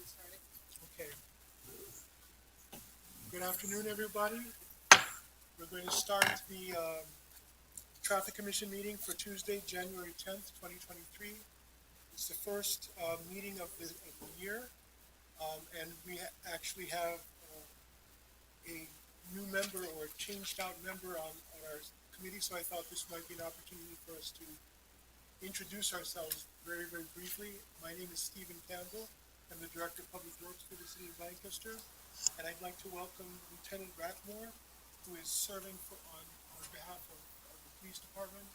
Okay. Good afternoon, everybody. We're going to start the Traffic Commission meeting for Tuesday, January 10th, 2023. It's the first meeting of the year, and we actually have a new member or a changed out member on our committee, so I thought this might be an opportunity for us to introduce ourselves very, very briefly. My name is Stephen Campbell. I'm the Director of Public Works for the City of Lancaster, and I'd like to welcome Lieutenant Ratmore, who is serving on behalf of the Police Department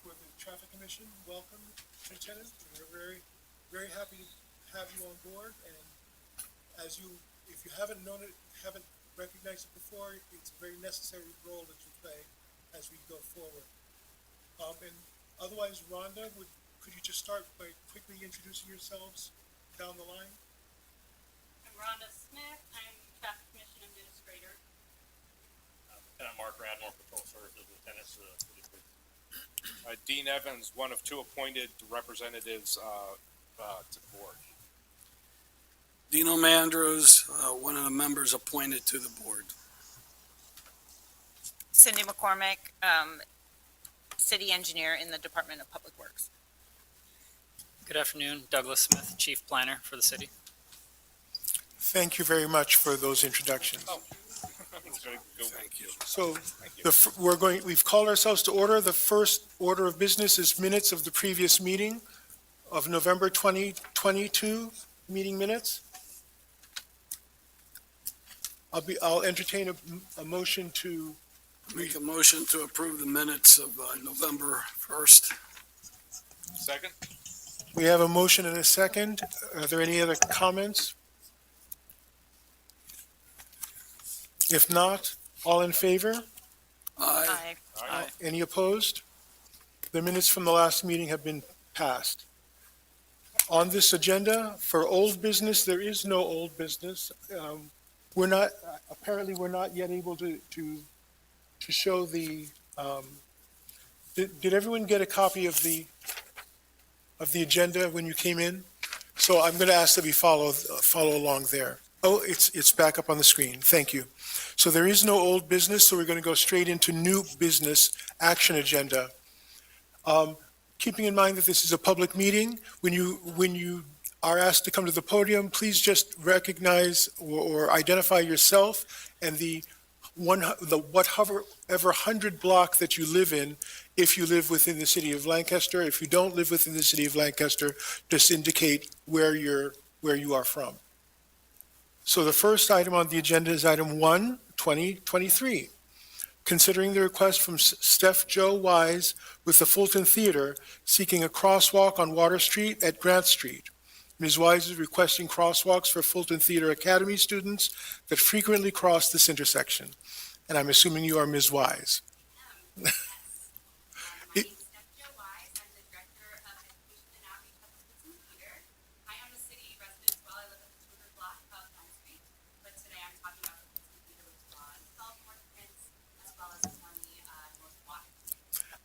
for the Traffic Commission. Welcome, Lieutenant. We're very, very happy to have you on board, and if you haven't known it, haven't recognized it before, it's a very necessary role that you play as we go forward. And otherwise, Rhonda, could you just start by quickly introducing yourselves down the line? I'm Rhonda Smith. I'm Traffic Commission Administrator. Lieutenant Mark Radmore, Patrol Services Lieutenant to the City Police. Dean Evans, one of two appointed representatives to the board. Dino Mandros, one of the members appointed to the board. Cindy McCormick, City Engineer in the Department of Public Works. Good afternoon, Douglas Smith, Chief Planner for the city. Thank you very much for those introductions. Thank you. So we've called ourselves to order. The first order of business is minutes of the previous meeting of November 2022 meeting minutes. I'll entertain a motion to Make a motion to approve the minutes of November 1st. Second? We have a motion and a second. Are there any other comments? If not, all in favor? Aye. Aye. Any opposed? The minutes from the last meeting have been passed. On this agenda, for old business, there is no old business. We're not yet able to show the, did everyone get a copy of the agenda when you came in? So I'm going to ask that we follow along there. Oh, it's back up on the screen. Thank you. So there is no old business, so we're going to go straight into new business action agenda. Keeping in mind that this is a public meeting, when you are asked to come to the podium, please just recognize or identify yourself and whatever 100 block that you live in, if you live within the city of Lancaster. If you don't live within the city of Lancaster, just indicate where you are from. So the first item on the agenda is item 1, 2023. Considering the request from Steph Joe Wise with the Fulton Theater seeking a crosswalk on Water Street at Grant Street. Ms. Wise is requesting crosswalks for Fulton Theater Academy students that frequently cross this intersection. And I'm assuming you are Ms. Wise. My name is Steph Jo Wise. I'm the Director of Education and Outreach at the Fulton Theater. I am a city resident as well. I live at the 200 block of Pine Street. But today I'm talking about the Fulton Theater, which is on 12 North Prince, as well as on the North Water.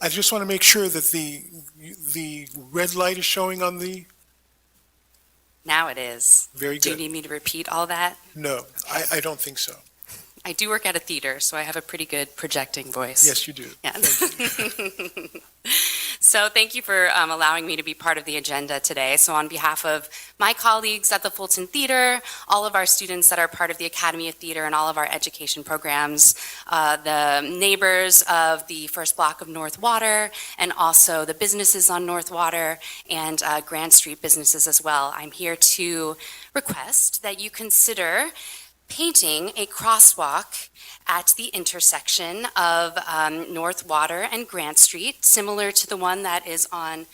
I just want to make sure that the red light is showing on the, Now it is. very Do you good. need me to repeat all that? No, I don't think so. I do work at a theater, so I have a pretty good projecting voice. Yes, you do. Yeah. Thank you. So thank you for allowing me to be part of the agenda today. So on behalf of my colleagues at the Fulton Theater, all of our students that are part of the Academy of Theater and all of our education programs, the neighbors of the first block of North Water, and also the businesses on North Water and Grand Street businesses as well, I'm here to request that you consider painting a crosswalk at the intersection of North Water and Grant Street, similar to the one that is on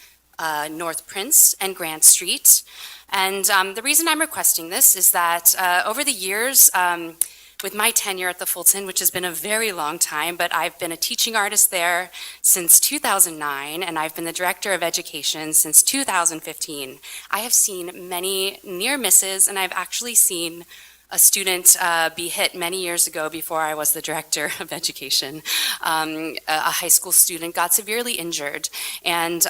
North Prince and Grant Street. And the reason I'm requesting this is that over the years, with my tenure at the Fulton, which has been a very long time, but I've been a teaching artist there since 2009, and I've been the Director of Education since 2015. I have seen many near misses, and I've actually seen a student be hit many years ago before I was the director of education. A high school student got severely injured. And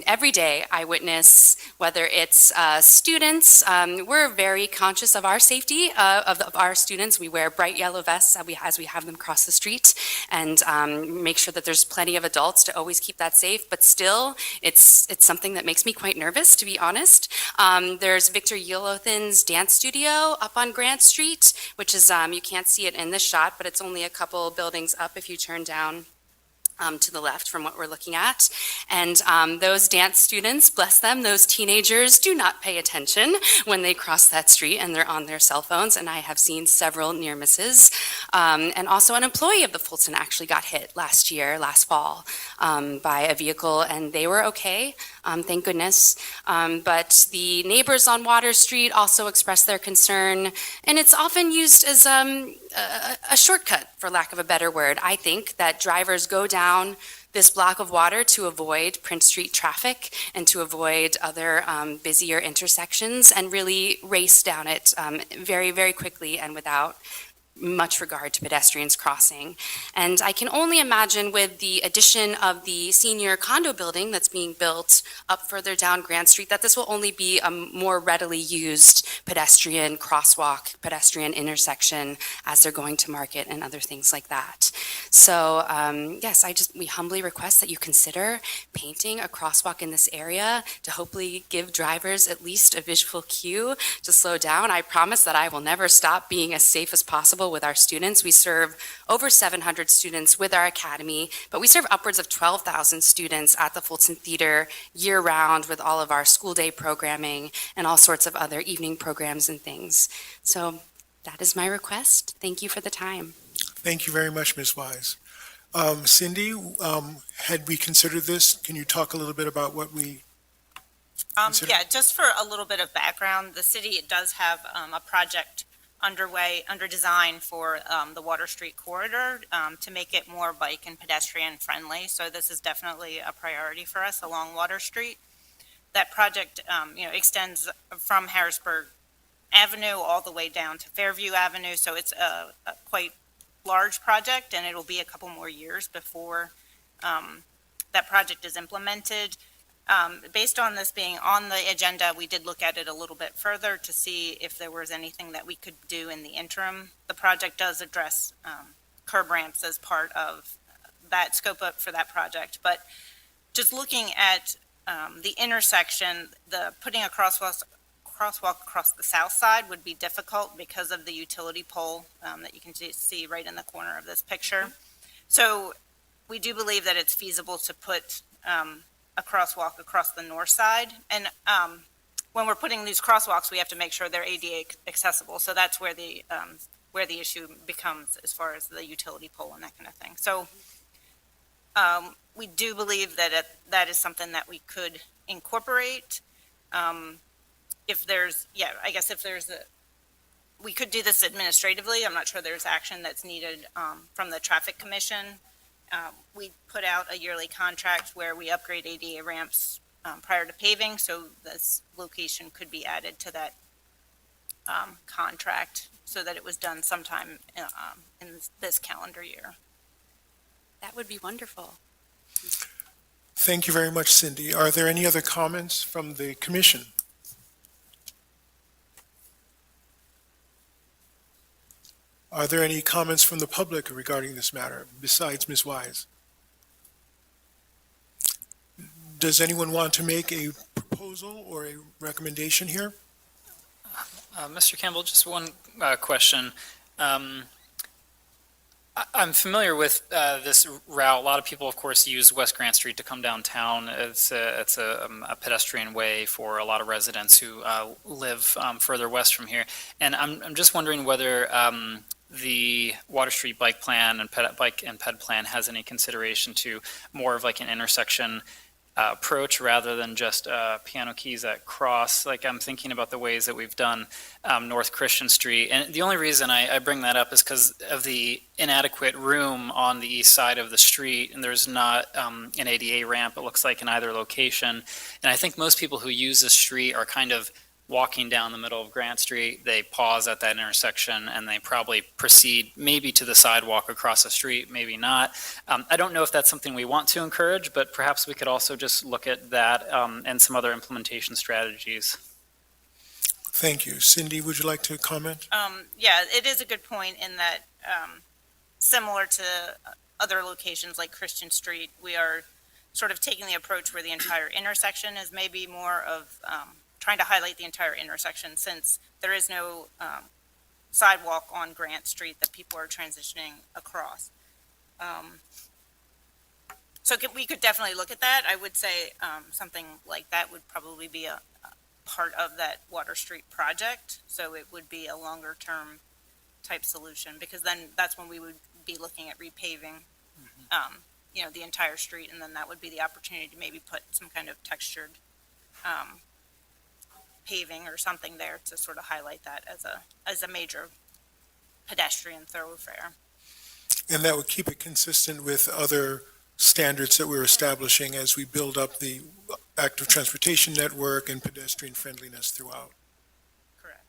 every day I witness, whether it's students, we're very conscious of our safety, of our students. We wear bright yellow vests as we have them cross the street, and make sure that there's plenty of adults to always keep that safe. But still, it's something that makes me quite nervous, to be honest. There's Victor Yelothin's dance studio up on Grant Street, which is, you can't see it in this shot, but it's only a couple buildings up if you turn down to the left from what we're looking at. And those dance students, bless them, those teenagers do not pay attention when they cross that street and they're on their cell phones. And I have seen several near misses. And also an employee of the Fulton actually got hit last fall, by a vehicle, and they were okay, thank goodness. But the neighbors on Water Street also expressed their concern, and it's often used as a shortcut, for lack of a better word. I think that drivers go down this block of water to avoid Prince Street traffic and to avoid other busier intersections, and really race down it very, very quickly and without much regard to pedestrians crossing. And I can only imagine, with the addition of the senior condo building that's being built up further down Grant Street, that this will only be a more readily used pedestrian crosswalk, pedestrian intersection as they're going to market and other things like that. So yes, we humbly request that you consider painting a crosswalk in this area to hopefully give drivers at least a visual cue to slow down. I promise that I will never stop being as safe as possible with our students. We serve over 700 students with our academy, but we serve upwards of 12,000 students at the Fulton Theater year-round with all of our school day programming and all sorts of other evening programs and things. So that is my request. Thank you for the time. Thank you very much, Ms. Wise. Cindy, had we considered this? Can you talk a little bit about what we considered? Yeah, just for a little bit of background, the city does have a project underway, under design for the Water Street corridor to make it more bike and pedestrian friendly. So this is definitely a priority for us along Water Street. That project, extends from Harrisburg Avenue all the way down to Fairview Avenue. So it's a quite large project, and it'll be a couple more years before that project is implemented. Based on this being on the agenda, we did look at it a little bit further to see if there was anything that we could do in the interim. The project does address curb ramps as part of that scope up for that project. But just looking at the intersection, putting a crosswalk across the south side would be difficult because of the utility pole that you can see right in the corner of this picture. So we do believe that it's feasible to put a crosswalk across the north side. And when we're putting these crosswalks, we have to make sure they're ADA accessible. So that's where the issue becomes as far as the utility pole and that kind of thing. So we do believe that that is something that we could incorporate. We could do this administratively. I'm not sure there's action that's needed from the Traffic Commission. We put out a yearly contract where we upgrade ADA ramps prior to paving, so this location could be added to that contract so that it was done sometime in this calendar year. That would be wonderful. Thank you very much, Cindy. Are there any other comments from the commission? Are there any comments from the public regarding this matter besides Ms. Wise? Does anyone want to make a proposal or a recommendation here? Mr. Campbell, just one question. I'm familiar with this route. A lot of people, of course, use West Grant Street to come downtown. It's a pedestrian way for a lot of residents who live further west from here. And I'm just wondering whether the Water Street bike plan and bike and ped plan has any consideration to more of like an intersection approach rather than just piano keys that cross. Like, I'm thinking about the ways that we've done North Christian Street. And the only reason I bring that up is because of the inadequate room on the east side of the street, and there's not an ADA ramp, it looks like, in either location. And I think most people who use this street are kind of walking down the middle of Grant Street, they pause at that intersection and they probably proceed maybe to the sidewalk across the street, maybe not. I don't know if that's something we want to encourage, but perhaps we could also just look at that and some other implementation strategies. Thank you. Cindy, would you like to comment? Yeah, it is a good point in that, similar to other locations like Christian Street, we are sort of taking the approach where the entire intersection is maybe more of, trying to highlight the entire intersection since there is no, sidewalk on Grant Street that people are transitioning across. So we could definitely look at that. I would say, something like that would probably be a part of that Water Street project. So it would be a longer term type solution because then that's when we would be looking at repaving, the entire street. And then that would be the opportunity to maybe put some kind of textured, paving or something there to sort of highlight that as a major pedestrian thoroughfare. And that would keep it consistent with other standards that we're establishing as we build up the active transportation network and pedestrian friendliness throughout. Correct.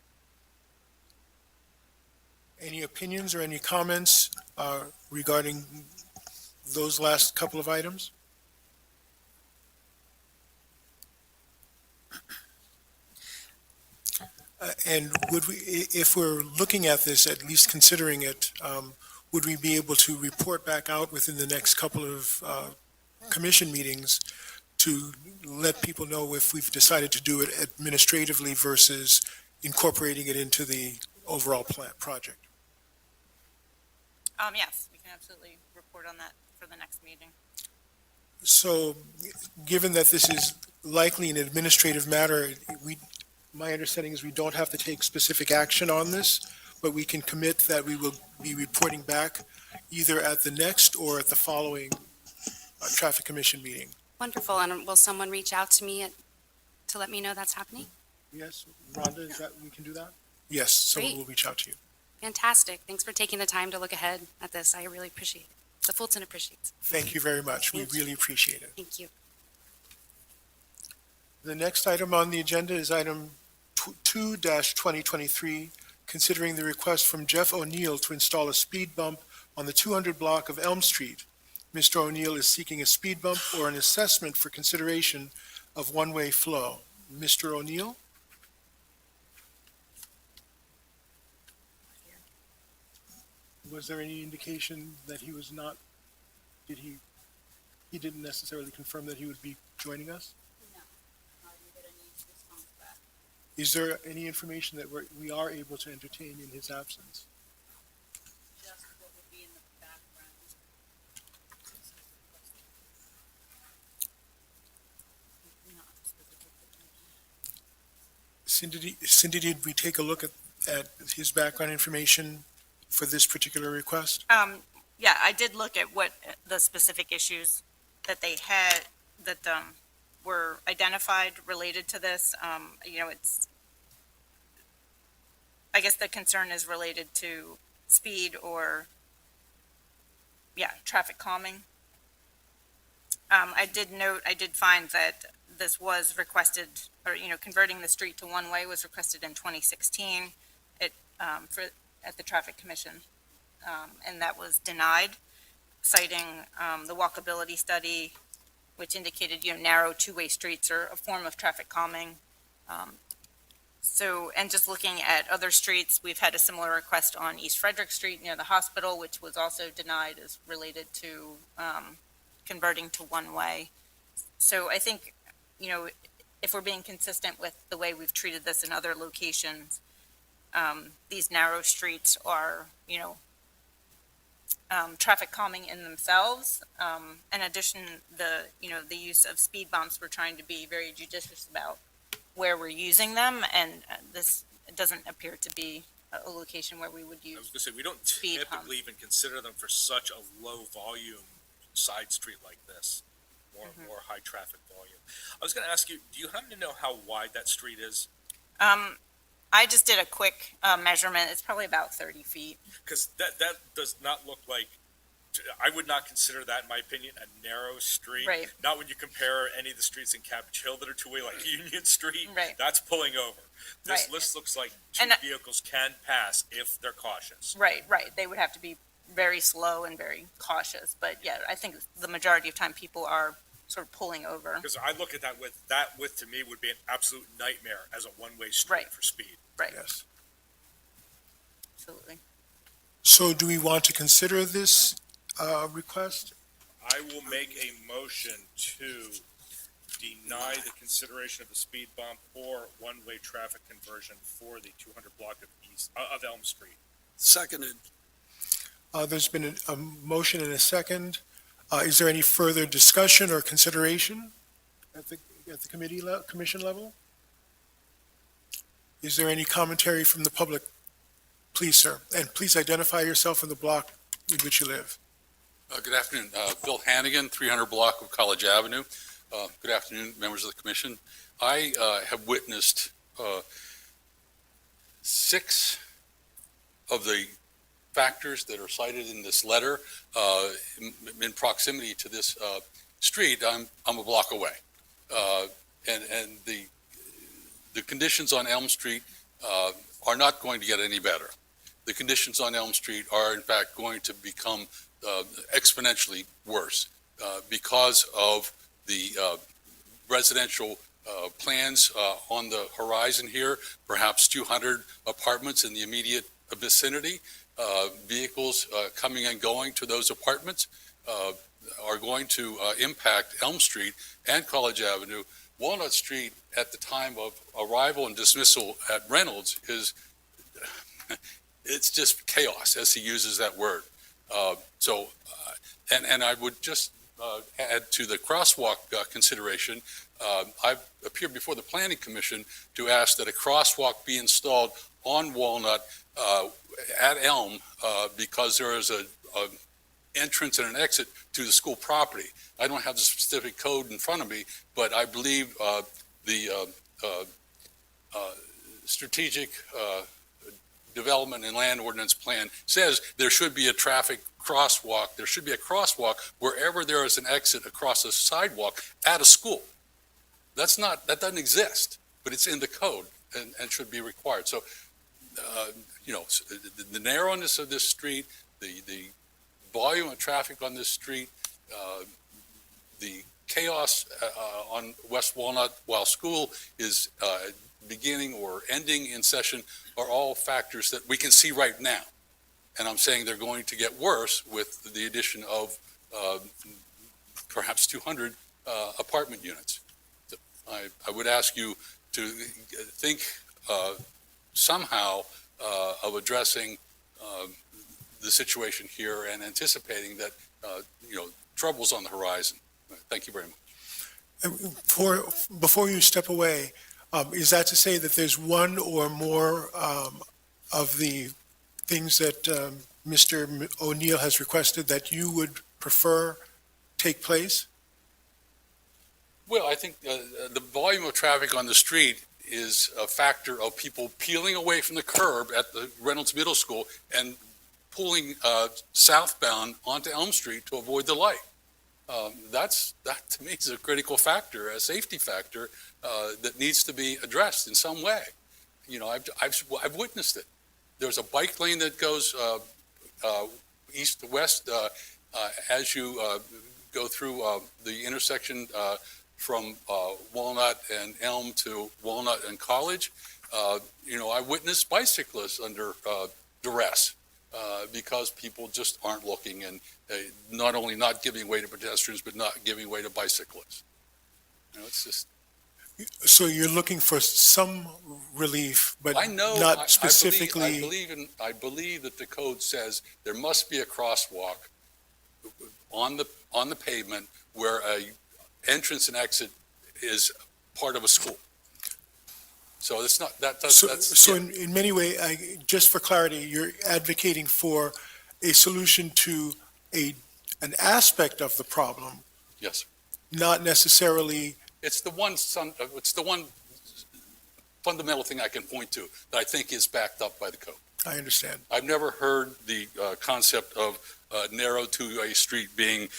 Any opinions or any comments regarding those last couple of items? And would we, if we're looking at this, at least considering it, would we be able to report back out within the next couple of commission meetings to let people know if we've decided to do it administratively versus incorporating it into the overall project? Yes, we can absolutely report on that for the next meeting. So, given that this is likely an administrative matter, my understanding is we don't have to take specific action on this, but we can commit that we will be reporting back either at the next or at the following Traffic Commission meeting. Wonderful. And will someone reach out to me to let me know that's happening? Yes, Rhonda, is that, we can do that? Yes, someone Great. will reach out to you. Fantastic. Thanks for taking the time to look ahead at this. I really appreciate it. The Fulton appreciates it. Thank you very much. We Thank you. really appreciate it. Thank you. The next item on the agenda is item 2-2023, considering the request from Jeff O'Neill to install a speed bump on the 200 block of Elm Street. Mr. O'Neill is seeking a speed bump or an assessment for consideration of one-way flow. Mr. O'Neill? Was there any indication that he was not, he didn't necessarily confirm that he would be joining us? No, I didn't get any response back. Is there any information that we are able to entertain in his absence? Just what would be in the background. Not specifically. Cindy, did we take a look at his background information for this particular request? Yeah, I did look at what the specific issues that they had that were identified related to this. It's, I guess the concern is related to speed or, traffic calming. I did find that this was requested, or, converting the street to one-way was requested in 2016 at the Traffic Commission. And that was denied, citing the walkability study, which indicated, narrow two-way streets are a form of traffic calming. And just looking at other streets, we've had a similar request on East Frederick Street near the hospital, which was also denied as related to converting to one-way. So I think, if we're being consistent with the way we've treated this in other locations, these narrow streets are, traffic calming in themselves. In addition, the use of speed bumps, we're trying to be very judicious about where we're using them, and this doesn't appear to be a location where we would I was use. gonna say, we don't Speed hump. typically even consider them for such a low volume side street like this, more high traffic volume. I was gonna ask you, do you happen to know how wide that street is? I just did a quick measurement. It's probably about 30 feet. Because that does not look like I would not consider that, in my opinion, a narrow street. Right. Not when you compare any of the streets in Cabbage Hill that are two-way, like Union Street. Right. That's pulling over. This Right. list looks like two And vehicles can pass if they're cautious. Right, right. They would have to be very slow and very cautious. But yeah, I think the majority of time people are sort of pulling over. Because I look at that width to me would be an absolute nightmare as a one-way street Right. for speed. Right, Yes. absolutely. So do we want to consider this request? I will make a motion to deny the consideration of the speed bump or one-way traffic conversion for the 200 block of Elm Street. Seconded. There's been a motion and a second. Is there any further discussion or consideration at the commission level? Is there any commentary from the public? Please, sir, and please identify yourself and the block in which you live. Good afternoon. Bill Hannigan, 300 block of College Avenue. Good afternoon, members of the commission. I have witnessed 6 of the factors that are cited in this letter in proximity to this street. I'm a block away. And the conditions on Elm Street are not going to get any better. The conditions on Elm Street are in fact going to become exponentially worse because of the residential plans on the horizon here, perhaps 200 apartments in the immediate vicinity. Vehicles coming and going to those apartments are going to impact Elm Street and College Avenue. Walnut Street at the time of arrival and dismissal at Reynolds is, it's just chaos, as he uses that word. And I would just add to the crosswalk consideration, I've appeared before the Planning Commission to ask that a crosswalk be installed on Walnut at Elm because there is a entrance and an exit to the school property. I don't have the specific code in front of me, but I believe the strategic development and land ordinance plan says there should be a traffic crosswalk. There should be a crosswalk wherever there is an exit across a sidewalk at a school. That doesn't exist, but it's in the code and should be required. So, the narrowness of this street, the volume of traffic on this street, the chaos on West Walnut while school is beginning or ending in session are all factors that we can see right now. And I'm saying they're going to get worse with the addition of perhaps 200 apartment units. So I would ask you to think somehow of addressing the situation here and anticipating that, trouble's on the horizon. Thank you very much. Before you step away, is that to say that there's one or more of the things that Mr. O'Neill has requested that you would prefer take place? Well, I think the volume of traffic on the street is a factor of people peeling away from the curb at the Reynolds Middle School and pulling southbound onto Elm Street to avoid the light. That to me is a critical factor, a safety factor that needs to be addressed in some way. I've witnessed it. There's a bike lane that goes east to west as you go through the intersection from Walnut and Elm to Walnut and College. I witnessed bicyclists under duress because people just aren't looking and not only not giving way to pedestrians, but not giving way to bicyclists. It's just. So you're looking for some relief, but I know, not specifically. I believe that the code says there must be a crosswalk on the pavement where a entrance and exit is part of a school. So it's not that. So in many ways, just for clarity, you're advocating for a solution to an aspect of the problem. Yes, sir. Not necessarily. It's the one fundamental thing I can point to that I think is backed up by the code. I understand. I've never heard the concept of narrow two-way street being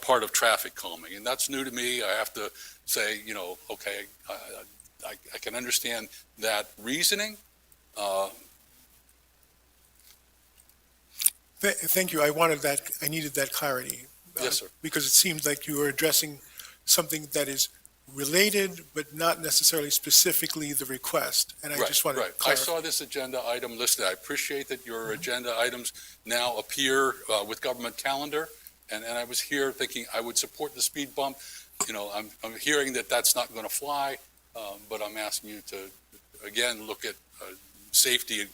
part of traffic calming. And that's new to me. I have to say, okay, I can understand that reasoning. Thank you. I needed that clarity. Yes, sir. Because it seems like you were addressing something that is related, but not necessarily specifically the request. And I just wanted to Right. I clarify. saw this agenda item listed. I appreciate that your agenda items now appear with government calendar. And I was here thinking I would support the speed bump. I'm hearing that that's not going to fly, but I'm asking you to, again, look at safety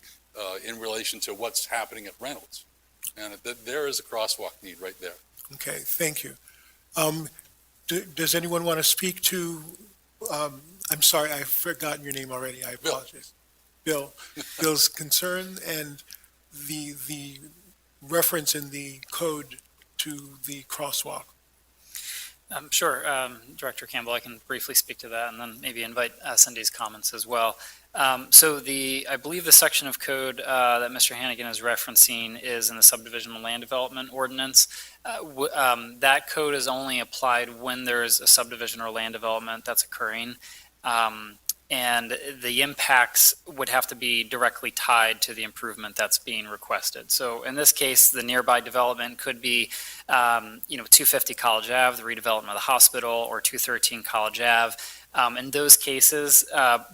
in relation to what's happening at Reynolds. And there is a crosswalk need right there. Okay, thank you. Does anyone want to speak to, I'm sorry, I've forgotten your name already. I Bill. apologize. Bill's concern and the reference in the code to the crosswalk. Sure, Director Campbell, I can briefly speak to that and then maybe invite Cindy's comments as well. So I believe the section of code that Mr. Hannigan is referencing is in the subdivision and land development ordinance. That code is only applied when there's a subdivision or land development that's occurring. And the impacts would have to be directly tied to the improvement that's being requested. So in this case, the nearby development could be, 250 College Ave, the redevelopment of the hospital, or 213 College Ave. In those cases,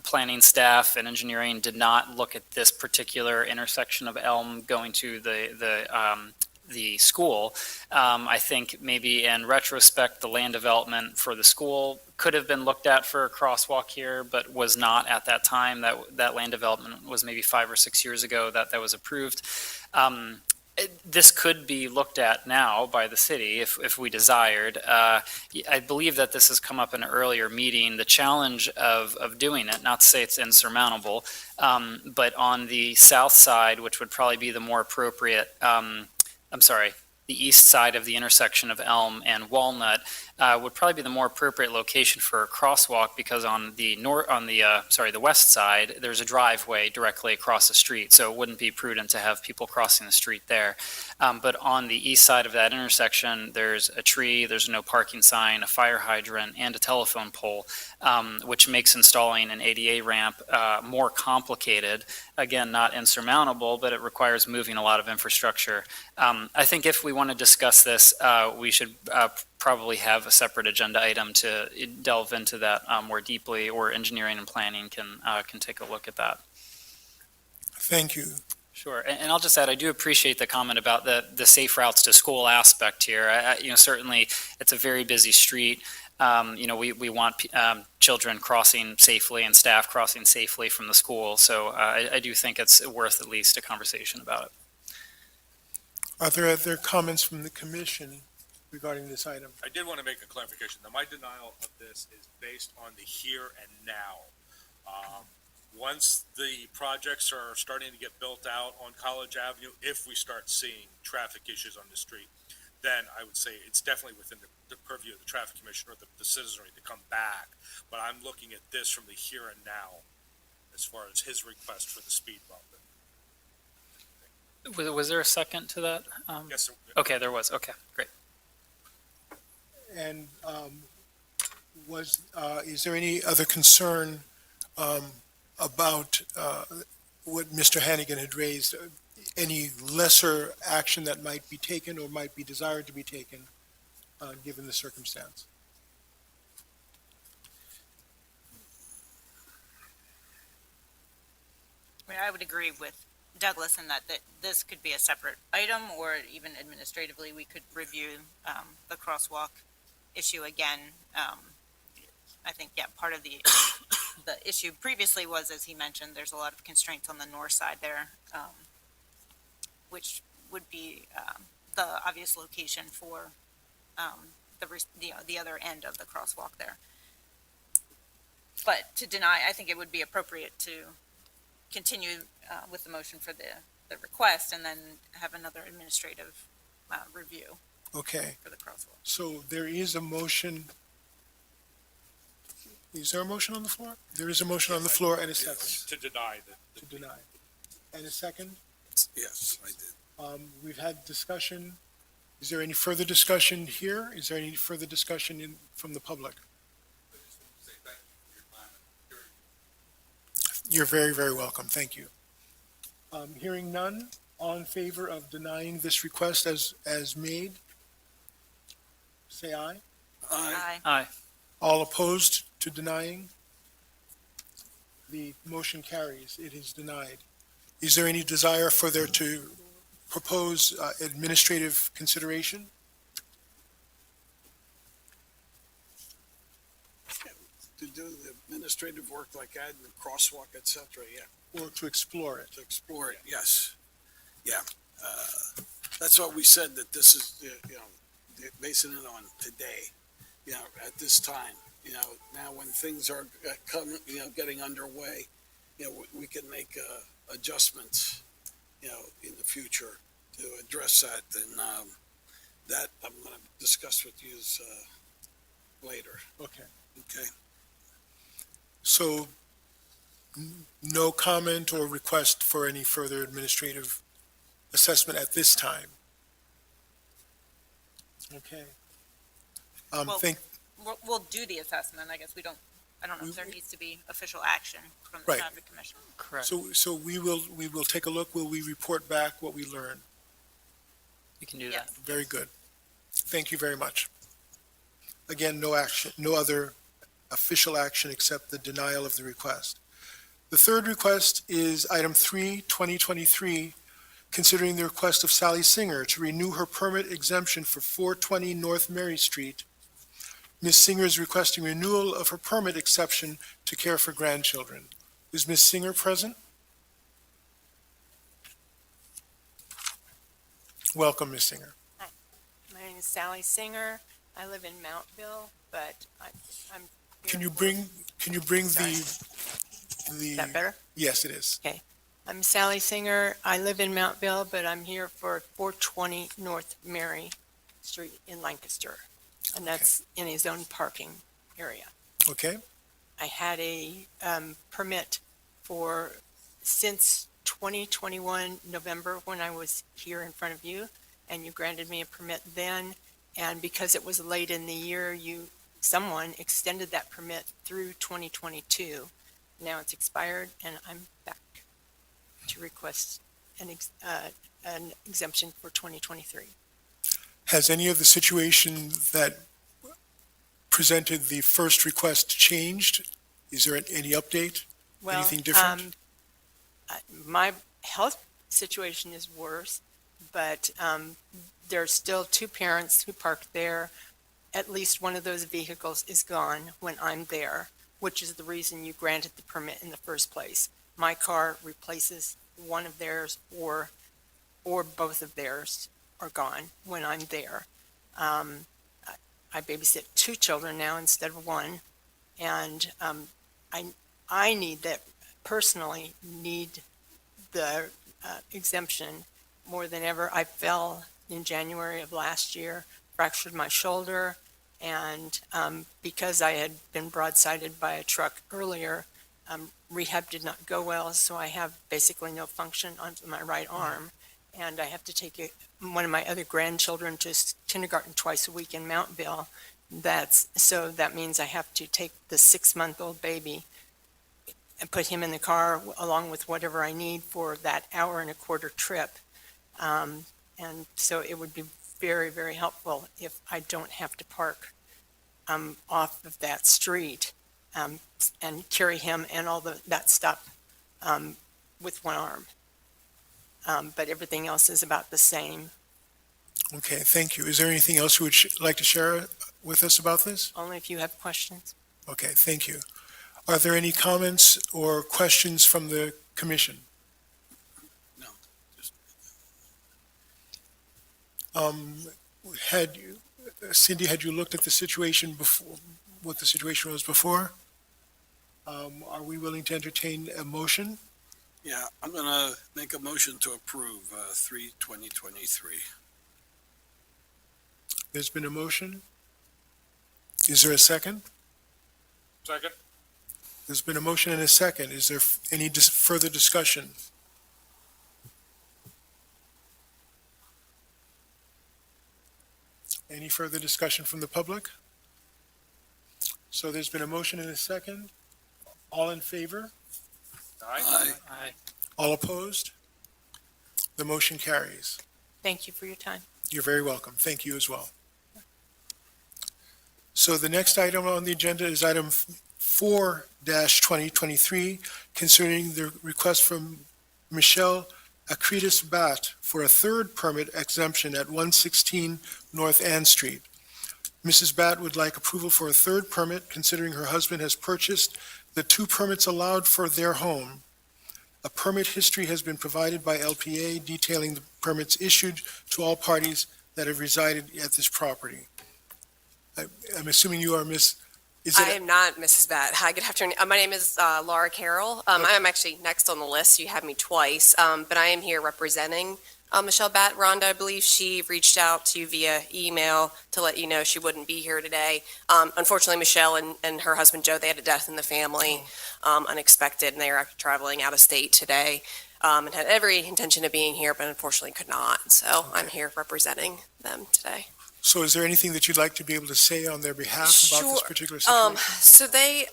planning staff and engineering did not look at this particular intersection of Elm going to the school. I think maybe in retrospect, the land development for the school could have been looked at for a crosswalk here, but was not at that time. That land development was maybe 5 or 6 years ago that was approved. This could be looked at now by the city if we desired. I believe that this has come up in an earlier meeting, the challenge of doing it, not to say it's insurmountable, but on the south side, which would probably be the more appropriate, the east side of the intersection of Elm and Walnut would probably be the more appropriate location for a crosswalk because on the west side, there's a driveway directly across the street, so it wouldn't be prudent to have people crossing the street there. But on the east side of that intersection, there's a tree, there's a no parking sign, a fire hydrant, and a telephone pole, which makes installing an ADA ramp more complicated. Again, not insurmountable, but it requires moving a lot of infrastructure. I think if we want to discuss this, we should probably have a separate agenda item to delve into that more deeply, or engineering and planning can take a look at that. Thank you. Sure, and I'll just add, I do appreciate the comment about the safe routes to school aspect here. Certainly, it's a very busy street. We want children crossing safely and staff crossing safely from the school. So I do think it's worth at least a conversation about it. Are there other comments from the commission regarding this item? I did want to make a clarification. Now, my denial of this is based on the here and now. Once the projects are starting to get built out on College Avenue, if we start seeing traffic issues on the street, then I would say it's definitely within the purview of the traffic commissioner or the citizenry to come back. But I'm looking at this from the here and now as far as his request for the speed bump. Was there a second to that? Yes, sir. Okay, there was. Okay, great. And is there any other concern about what Mr. Hannigan had raised? Any lesser action that might be taken or might be desired to be taken, given the circumstance? I would agree with Douglas in that this could be a separate item, or even administratively, we could review the crosswalk issue again. I think, part of the issue previously was, as he mentioned, there's a lot of constraints on the north side there, which would be the obvious location for the other end of the crosswalk there. But to deny, I think it would be appropriate to continue with the motion for the request and then have another administrative review Okay, for the crosswalk. so there is a motion. Is there a motion on the floor? There is a motion on the floor and a second To deny to deny. And a second? Yes, I did. We've had discussion. Is there any further discussion here? Is there any further discussion from the public? You're very, very welcome. Thank you. Hearing none, all in favor of denying this request as made, say aye. Aye. Aye. All opposed to denying? The motion carries. It is denied. Is there any desire for there to propose administrative consideration To do the administrative work like adding the crosswalk, et cetera, yeah, or to explore it? to explore it, yes. Yeah, that's what we said, that this is, you know, basing it on today, you know, at this time. You know, now when things are coming, you know, getting underway, you know, we can make adjustments, you know, in the future to address that. And that I'm going to discuss with you later. Okay. Okay. So no comment or request for any further administrative assessment at this time? Okay. Well, Think, We'll do the assessment. I guess I don't know if there needs to be official action from the Right. traffic commission. Correct. so we will take a look. Will we report back what we learn? You can do Yes. that. Very good. Thank you very much. Again, no action, no other official action except the denial of the request. The third request is item 3, 2023, considering the request of Sally Singer to renew her permit exemption for 420 North Mary Street. Ms. Singer is requesting renewal of her permit exception to care for grandchildren. Is Ms. Singer present? Welcome, Ms. Singer. My name is Sally Singer. I live in Mountville, but I'm. Can here you for- bring Sorry. the? Is that better? Yes, it is. I'm Sally Singer. I live in Mountville, but I'm here for 420 North Mary Street in Lancaster. And that's in his own parking area. Okay, I had a permit since 2021 November when I was here in front of you, and you granted me a permit then. And because it was late in the year, someone extended that permit through 2022. Now it's expired, and I'm back to request an exemption for 2023. has any of the situation that presented the first request changed? Is there any update? Well, Anything different? My health situation is worse, but there's still two parents who park there. At least one of those vehicles is gone when I'm there, which is the reason you granted the permit in the first place. My car replaces one of theirs, or both of theirs are gone when I'm there. I babysit two children now instead of one, and I need that, personally need the exemption more than ever. I fell in January of last year, fractured my shoulder, and because I had been broadsided by a truck earlier, rehab did not go well, so I have basically no function on my right arm, and I have to take one of my other grandchildren to kindergarten twice a week in Mountville. So that means I have to take the 6-month-old baby and put him in the car along with whatever I need for that hour-and-a-quarter trip. And so it would be very, very helpful if I don't have to park off of that street and carry him and all that stuff with one arm. But everything else is about the same. Okay, thank you. Is there anything else you would like to share with us about this? Only if you have questions. Okay, thank you. Are there any comments or questions from the commission? No, just Cindy, had you looked at the situation before, what the situation was before? Are we willing to entertain a motion? Yeah, I'm going to make a motion to approve 3/2023. There's been a motion. Is there a second? Second? There's been a motion and a second. Is there any further discussion? Any further discussion from the public? So there's been a motion and a second. All in favor? Aye. Aye. All opposed? The motion carries. Thank you for your time. You're very welcome. Thank you as well. So the next item on the agenda is item 4-2023, concerning the request from Michelle Akritis Bat for a third permit exemption at 116 North Ann Street. Mrs. Bat would like approval for a third permit, considering her husband has purchased the 2 permits allowed for their home. A permit history has been provided by LPA detailing the permits issued to all parties that have resided at this property. I'm assuming you are Miss, is I it, am not Mrs. Bat. Hi, good afternoon. My name is Laura Carroll. I am actually next on the list. You have me twice, but I am here representing Michelle Bat. Rhonda, I believe she reached out to you via email to let you know she wouldn't be here today. Unfortunately, Michelle and her husband Joe, they had a death in the family, unexpected, and they are actually traveling out of state today, and had every intention of being here, but unfortunately could not. So I'm here representing them today. so is there anything that you'd like to be able to say on their behalf about this Sure. particular situation? So they,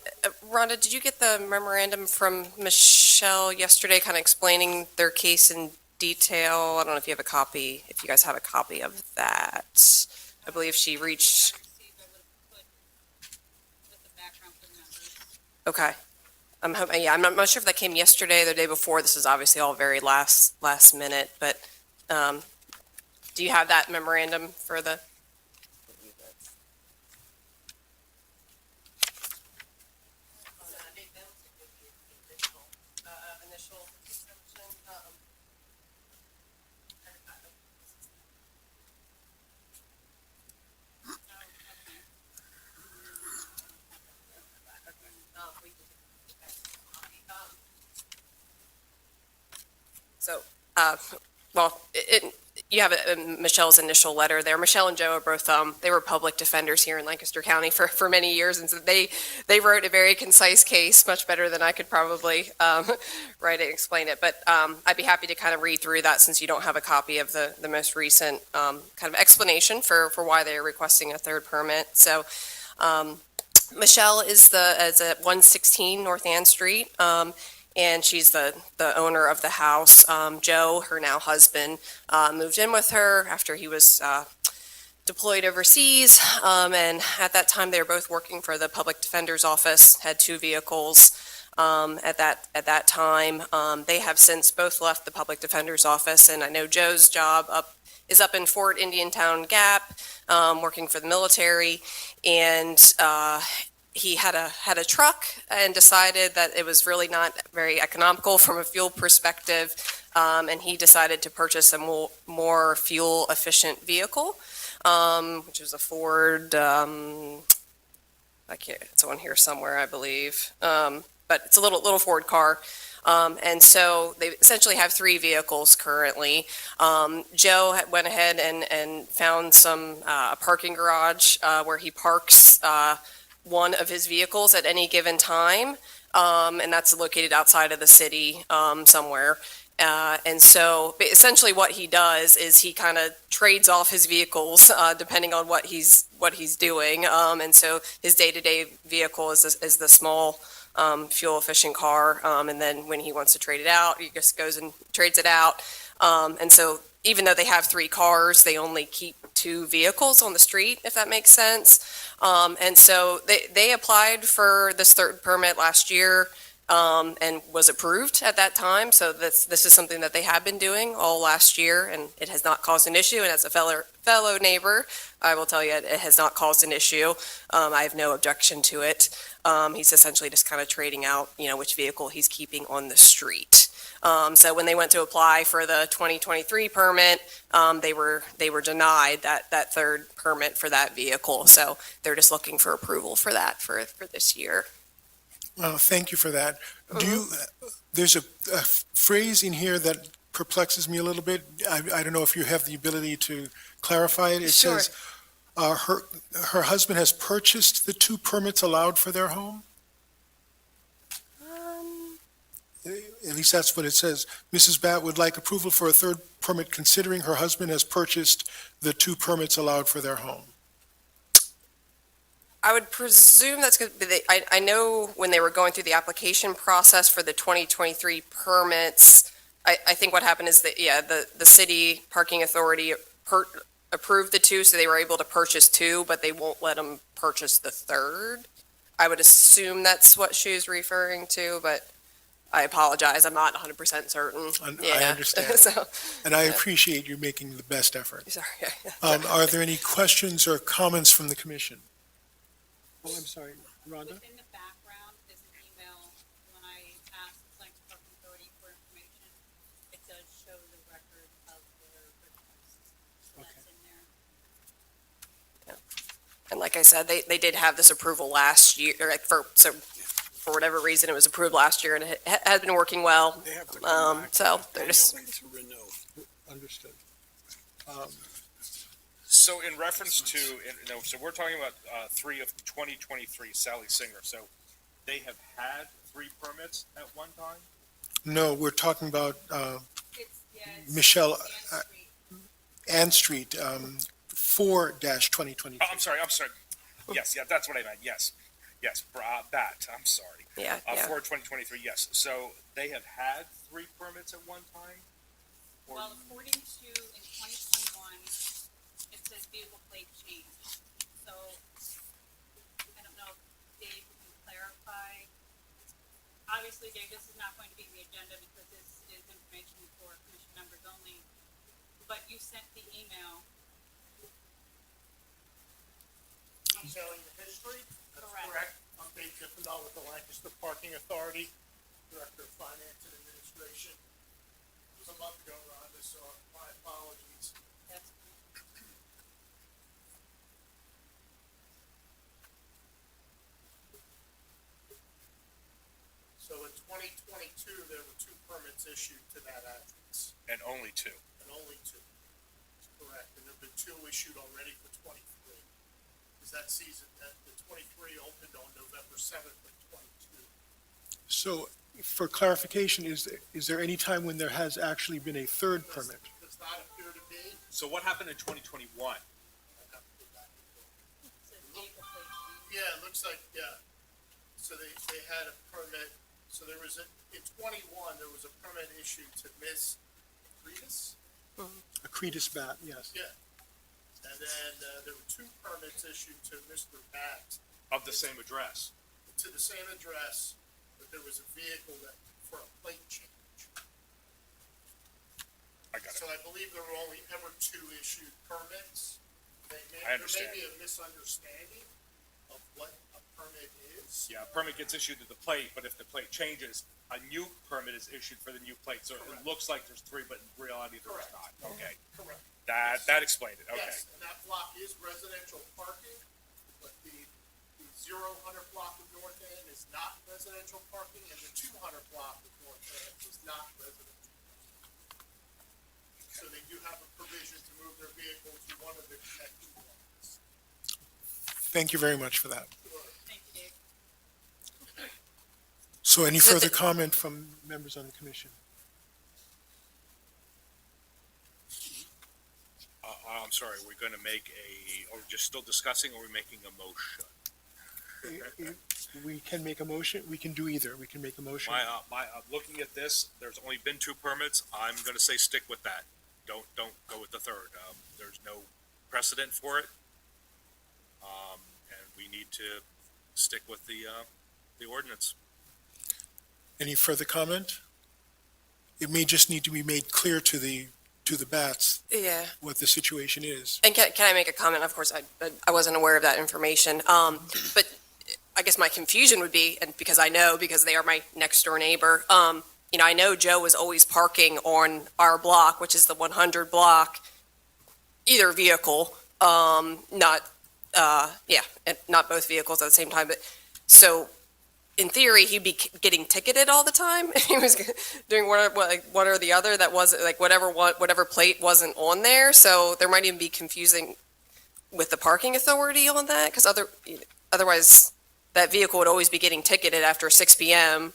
Rhonda, did you get the memorandum from Michelle yesterday, kind of explaining their case in detail? I don't know if you have a copy, if you guys have a copy of that. I believe she reached, okay. I'm hoping, yeah, I'm not sure if that came yesterday or the day before. This is obviously all very last minute, but, do you have that memorandum for the? So, well, you have Michelle's initial letter there. Michelle and Joe are both, they were public defenders here in Lancaster County for many years, and so they wrote a very concise case, much better than I could probably write it and explain it. But I'd be happy to kind of read through that since you don't have a copy of the most recent kind of explanation for why they're requesting a third permit. So Michelle is at 116 North Ann Street. And she's the owner of the house. Joe, her now husband, moved in with her after he was deployed overseas. And at that time, they were both working for the Public Defender's Office, had 2 vehicles at that time. They have since both left the Public Defender's Office, and I know Joe's job is up in Fort Indiantown Gap, working for the military. And he had a truck and decided that it was really not very economical from a fuel perspective, and he decided to purchase a more fuel efficient vehicle, which was a Ford. It's on here somewhere, I believe, but it's a little Ford car. And so they essentially have 3 vehicles currently. Joe went ahead and found a parking garage where he parks one of his vehicles at any given time, and that's located outside of the city somewhere. And so essentially what he does is he kind of trades off his vehicles depending on what he's doing. And so his day-to-day vehicle is the small fuel-efficient car, and then when he wants to trade it out, he just goes and trades it out. And so even though they have 3 cars, they only keep 2 vehicles on the street, if that makes sense. And so they applied for this third permit last year and was approved at that time. So this is something that they have been doing all last year, and it has not caused an issue. And as a fellow neighbor, I will tell you it has not caused an issue. I have no objection to it. He's essentially just kind of trading out, which vehicle he's keeping on the street. So when they went to apply for the 2023 permit, they were denied that third permit for that vehicle. So they're just looking for approval for that for this year. Well, thank you for that. There's a phrase in here that perplexes me a little bit. I don't know if you have the ability to clarify it. It Sure. says, her husband has purchased the 2 permits allowed for their home? At least that's what it says. Mrs. Bat would like approval for a third permit considering her husband has purchased the 2 permits allowed for their home. I would presume that's good. I know when they were going through the application process for the 2023 permits, I think what happened is that, yeah, the city parking authority approved the two, so they were able to purchase two, but they won't let them purchase the third. I would assume that's what she was referring to, but I apologize, I'm not 100% certain. I Yeah. understand. So, And I appreciate you making the best effort. sorry. Are there any questions or comments from the commission? Oh, I'm sorry, Rhonda? Within the background is an email, when I asked Science Parking Authority for information, it does show the record of their request. So that's in there. And like I said, they did have this approval last year, or for whatever reason, it was approved last year, and it has been working well. They have to come back So they're just, to renew. Understood. So in reference to, so we're talking about, 3 of 2023, Sally Singer, so they have had 3 permits at one time? No, we're talking about It's Michelle Ann Street. Ann Street, 4-2023. Oh, I'm sorry. Yes, yeah, that's what I meant, yes. Yes, that, I'm sorry. yeah. For 2023, yes. So they have had 3 permits at one time? Or- Well, according to, in 2021, it says vehicle plate change. So, I don't know if Dave can clarify. Obviously, Dave, this is not going to be the agenda because this is information for commission members only. But you sent the email. Detailing the history? That's Correct. correct. I'm Dave Giffendahl with the Lancaster Parking Authority, Director of Finance and Administration. It was a month ago, Rhonda, so my apologies. That's So in 2022, there were 2 permits issued to that address, And only 2. and only 2. That's correct, and there have been 2 issued already for 23. Because that season, the 23 opened on November 7th of 22. So for clarification, is there any time when there has actually been a 3rd permit? Does not appear to be. So what happened in 2021? I'd have to go back and look. says vehicle plate change. Yeah, it looks like, yeah. So they had a permit, so there was in 21, there was a permit issued to Miss Acretus? Acretus Bat, yes. Yeah. And then, there were 2 permits issued to Mr. Bat Of the same address? to the same address, but there was a vehicle that, for a plate change. I got it. So I believe there were only ever 2 issued permits. I understand. There may be a misunderstanding of what a permit is. Yeah, a permit gets issued to the plate, but if the plate changes, a new permit is issued for the new plate. So Correct. it looks like there's 3, but in reality, there's Correct. not. Okay, Correct. that explained it, okay. Yes, and that block is residential parking, but the 0 Hunter block of North End is not residential parking, and the 200 block of North End is not residential parking. So they do have a provision to move their vehicle to one of the connecting blocks. Thank you very much for that. Thank you, Dave. So any further comment from members on the commission? I'm sorry, are we gonna make are we just still discussing, or are we making a motion? We can make a motion, we can do either, we can make a motion. Looking at this, there's only been 2 permits, I'm gonna say stick with that. Don't go with the 3rd. There's no precedent for it. And we need to stick with the ordinance. Any further comment? It may just need to be made clear to the bats Yeah. what the situation is. And can I make a comment? Of course, I wasn't aware of that information. But I guess my confusion would be, and because they are my next door neighbor, I know Joe was always parking on our block, which is the 100 block, either vehicle, and not both vehicles at the same time. But so in theory, he'd be getting ticketed all the time. He was doing one or the other that wasn't like whatever plate wasn't on there. So there might even be confusing with the parking authority on that, because otherwise that vehicle would always be getting ticketed after 6 p.m.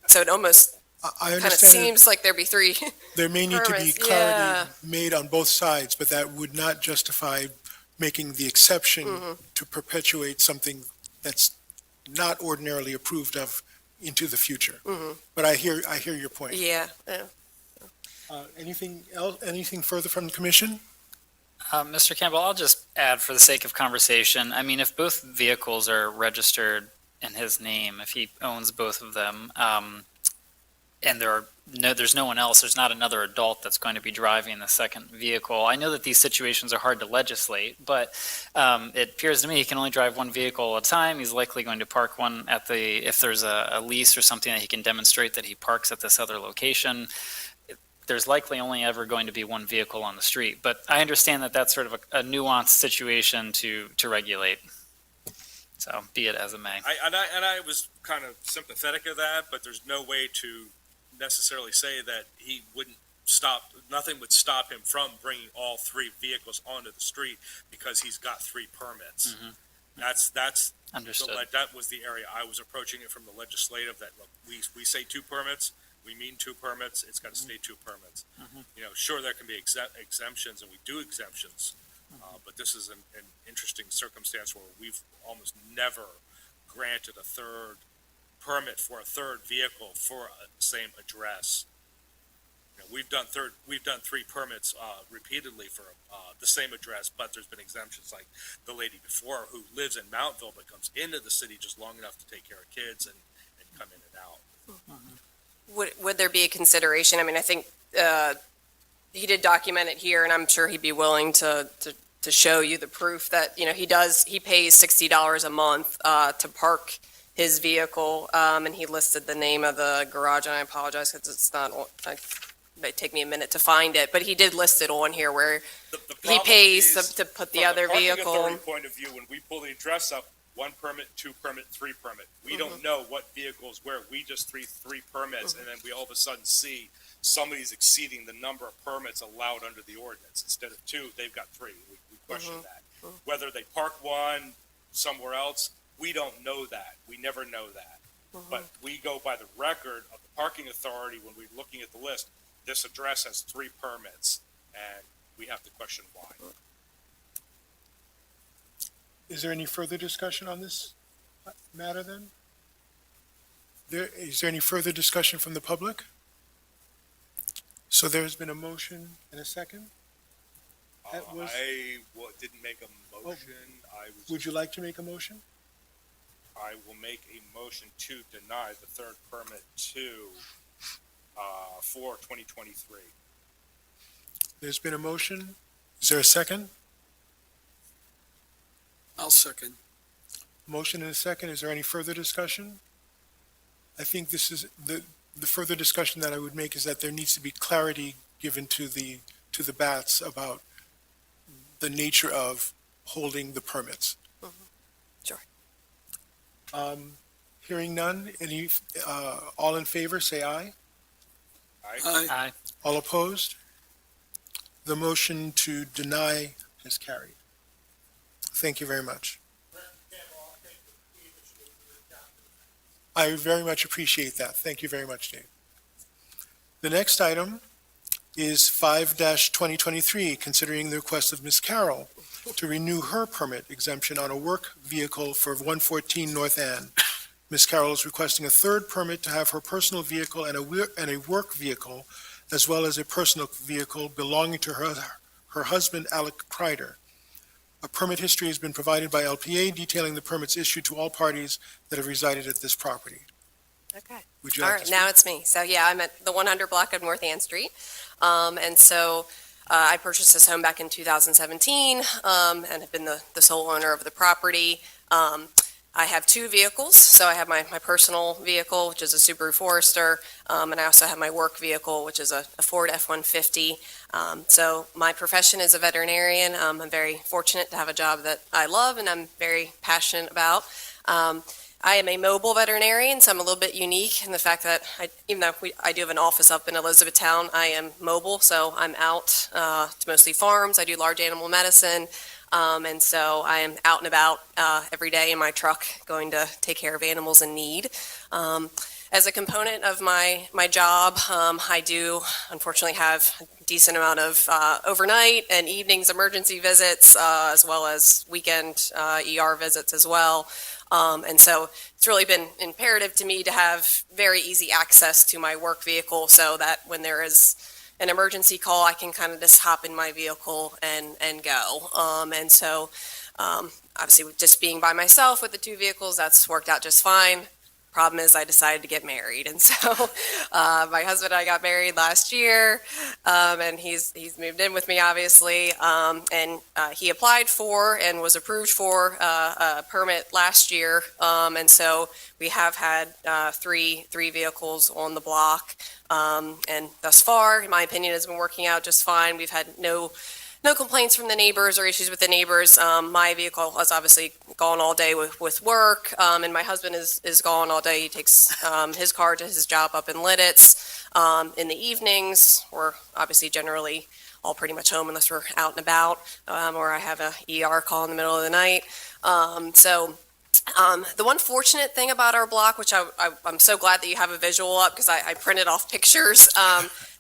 So it almost I kind of understand seems like there'd be 3. there may need to be permits, yeah. clarity made on both sides, but that would not justify making the exception to perpetuate something that's not ordinarily approved of into the future. But I hear your point. Yeah, Anything else, anything further from the commission? Mr. Campbell, I'll just add for the sake of conversation, I mean, if both vehicles are registered in his name, if he owns both of them, and there's no one else, there's not another adult that's going to be driving the second vehicle. I know that these situations are hard to legislate, but it appears to me he can only drive one vehicle at a time. He's likely going to park one if there's a lease or something that he can demonstrate that he parks at this other location. There's likely only ever going to be one vehicle on the street, but I understand that that's sort of a nuanced situation to regulate. So be it as it may. I was kind of sympathetic of that, but there's no way to necessarily say that he wouldn't stop, nothing would stop him from bringing all three vehicles onto the street because he's got three permits. That's Understood. that was the area I was approaching it from the legislative, that look, we say two permits, we mean two permits, it's got to stay two permits. You know, sure, there can be exemptions, and we do exemptions, but this is an interesting circumstance where we've almost never granted a third permit for a third vehicle for the same address. You know, we've done three permits repeatedly for the same address, but there's been exemptions, like the lady before who lives in Mountville but comes into the city just long enough to take care of kids and come in and out. would there be a consideration? I mean, I think he did document it here, and I'm sure he'd be willing to show you the proof that, you know, he pays $60 a month to park his vehicle, and he listed the name of the garage, and I apologize because it's not, it may take me a minute to find it, but he did list it on here where The he problem pays is, to put the from other parking vehicle. authority point of view, when we pull the address up, one permit, two permit, three permit. We don't know what vehicles where. We just three permits, and then we all of a sudden see somebody's exceeding the number of permits allowed under the ordinance. Instead of two, they've got three. We question that. Whether they park one somewhere else, we don't know that. We never know that. But we go by the record of the parking authority when we're looking at the list. This address has three permits, and we have to question why. Is there any further discussion on this matter then? Is there any further discussion from the public? So there's been a motion and a second? That was- I didn't make a motion. Would you like to make a motion? I will make a motion to deny the third permit for 2023. There's been a motion. Is there a second? I'll second. Motion and a second. Is there any further discussion? I think this is the further discussion that I would make is that there needs to be clarity given to the BATS about the nature of holding the permits. Sure. Hearing none, all in favor, say aye. Aye. All opposed? The motion to deny is carried. Thank you very much. I very much appreciate that. Thank you very much, Dave. The next item is 5-2023, considering the request of Ms. Carroll to renew her permit exemption on a work vehicle for 114 North Ann. Ms. Carroll is requesting a third permit to have her personal vehicle and a work vehicle, as well as a personal vehicle belonging to her husband, Alec Kreider. A permit history has been provided by LPA detailing the permits issued to all parties that have resided at this property. Okay. Would you All like right, to now it's me. So yeah, I'm at the 100 block of North Ann Street. And so I purchased this home back in 2017 and have been the sole owner of the property. I have two vehicles. So I have my personal vehicle, which is a Subaru Forester, and I also have my work vehicle, which is a Ford F-150. So my profession is a veterinarian. I'm very fortunate to have a job that I love and I'm very passionate about. I am a mobile veterinarian, so I'm a little bit unique in the fact that even though I do have an office up in Elizabethtown, I am mobile, so I'm out to mostly farms. I do large animal medicine, and so I am out and about every day in my truck going to take care of animals in need. as a component of my job, I do unfortunately have a decent amount of overnight and evenings emergency visits, as well as weekend ER visits as well. And so it's really been imperative to me to have very easy access to my work vehicle so that when there is an emergency call, I can kind of just hop in my vehicle and go. And so obviously, with just being by myself with the two vehicles, that's worked out just fine. Problem is, I decided to get married, and so my husband and I got married last year, and he's moved in with me, obviously, and he applied for and was approved for a permit last year, and so we have had three vehicles on the block, and thus far, in my opinion, has been working out just fine. We've had no complaints from the neighbors or issues with the neighbors. My vehicle has obviously gone all day with work, and my husband is gone all day. He takes his car to his job up in Lidditz. In the evenings, we're obviously generally all pretty much home unless we're out and about, or I have a ER call in the middle of the night. The one fortunate thing about our block, which I'm so glad that you have a visual up because I printed off pictures.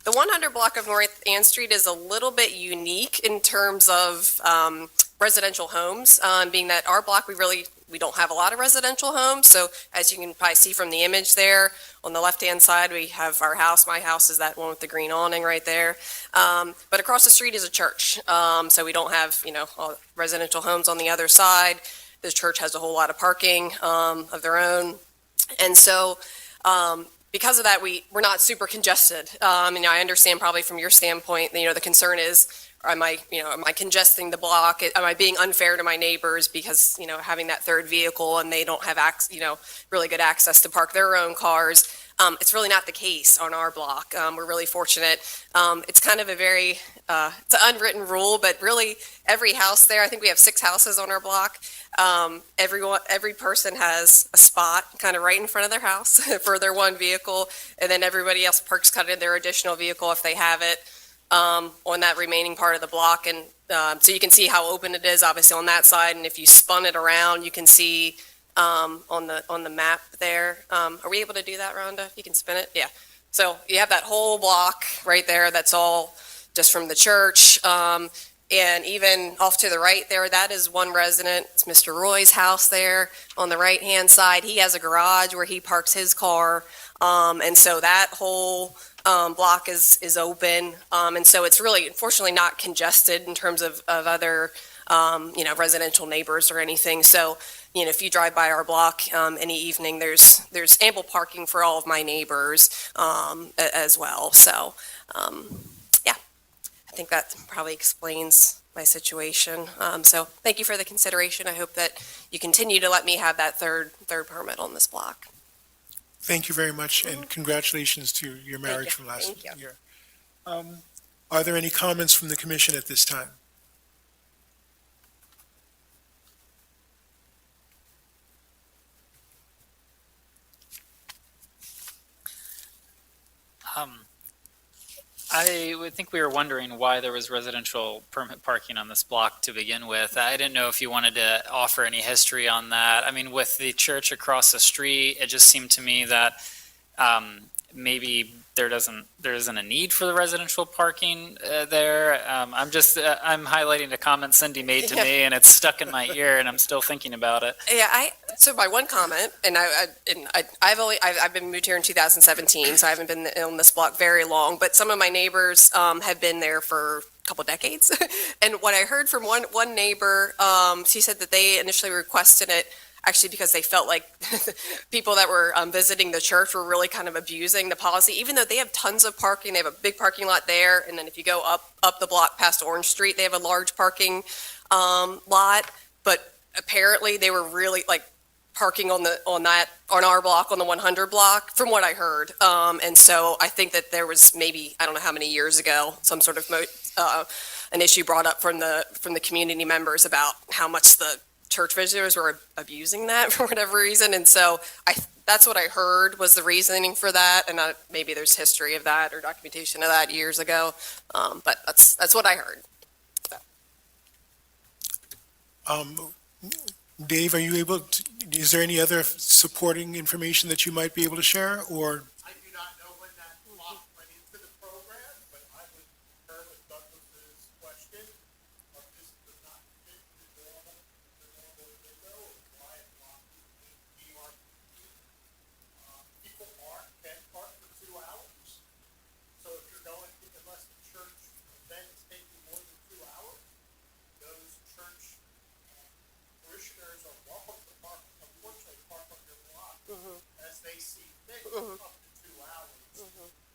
The 100 block of North Ann Street is a little bit unique in terms of residential homes, being that our block, we don't have a lot of residential homes. So as you can probably see from the image there, on the left-hand side, we have our house. My house is that one with the green awning right there. But across the street is a church. So we don't have, all residential homes on the other side. The church has a whole lot of parking of their own. And so because of that, we're not super congested. I understand probably from your standpoint, the concern is, am I congesting the block? Am I being unfair to my neighbors because, having that third vehicle and they don't have really good access to park their own cars? It's really not the case on our block. We're really fortunate. It's kind of it's an unwritten rule, but really every house there, I think we have 6 houses on our block. Every person has a spot kind of right in front of their house for their one vehicle, and then everybody else parks kind of in their additional vehicle if they have it on that remaining part of the block. And so you can see how open it is, obviously, on that side. And if you spun it around, you can see on the map there. Are we able to do that, Rhonda? If you can spin it, yeah. So you have that whole block right there. That's all just from the church. And even off to the right there, that is one resident. It's Mr. Roy's house there on the right-hand side. He has a garage where he parks his car. And so that whole block is open. And so it's really, unfortunately, not congested in terms of other, residential neighbors or anything. So, if you drive by our block any evening, there's ample parking for all of my neighbors as well. So, I think that probably explains my situation. So thank you for the consideration. I hope that you continue to let me have that third permit on this block. Thank you very much, and congratulations to your marriage from last year. Are there any comments from the commission at this time? I would think we were wondering why there was residential permit parking on this block to begin with. I didn't know if you wanted to offer any history on that. I mean, with the church across the street, it just seemed to me that maybe there isn't a need for the residential parking there. I'm highlighting a comment Cindy made to me, and it's stuck in my ear, and I'm still thinking about it. Yeah, so my one comment, and I've been moved here in 2017, so I haven't been on this block very long, but some of my neighbors have been there for a couple decades. And what I heard from one neighbor, she said that they initially requested it actually because they felt like people that were visiting the church were really kind of abusing the policy, even though they have tons of parking. They have a big parking lot there, and then if you go up the block past Orange Street, they have a large parking lot. But apparently, they were really parking on our block, on the 100 block, from what I heard. And so I think that there was maybe, I don't know how many years ago, some sort of an issue brought up from the community members about how much the church visitors were abusing that for whatever reason. And so that's what I heard was the reasoning for that. And maybe there's history of that or documentation of that years ago. But that's what I heard. So. Dave, are you able to, is there any other supporting information that you might be able to share, or? I do not know when that block went into the program, but I would concur with Douglas's question of this does not fit the normal window of why a block is BRT. People can park for 2 hours. So if you're going, unless the church event is taking more than 2 hours, those church parishioners are welcome to park, unfortunately, park on your block as they see fit, up to 2 hours.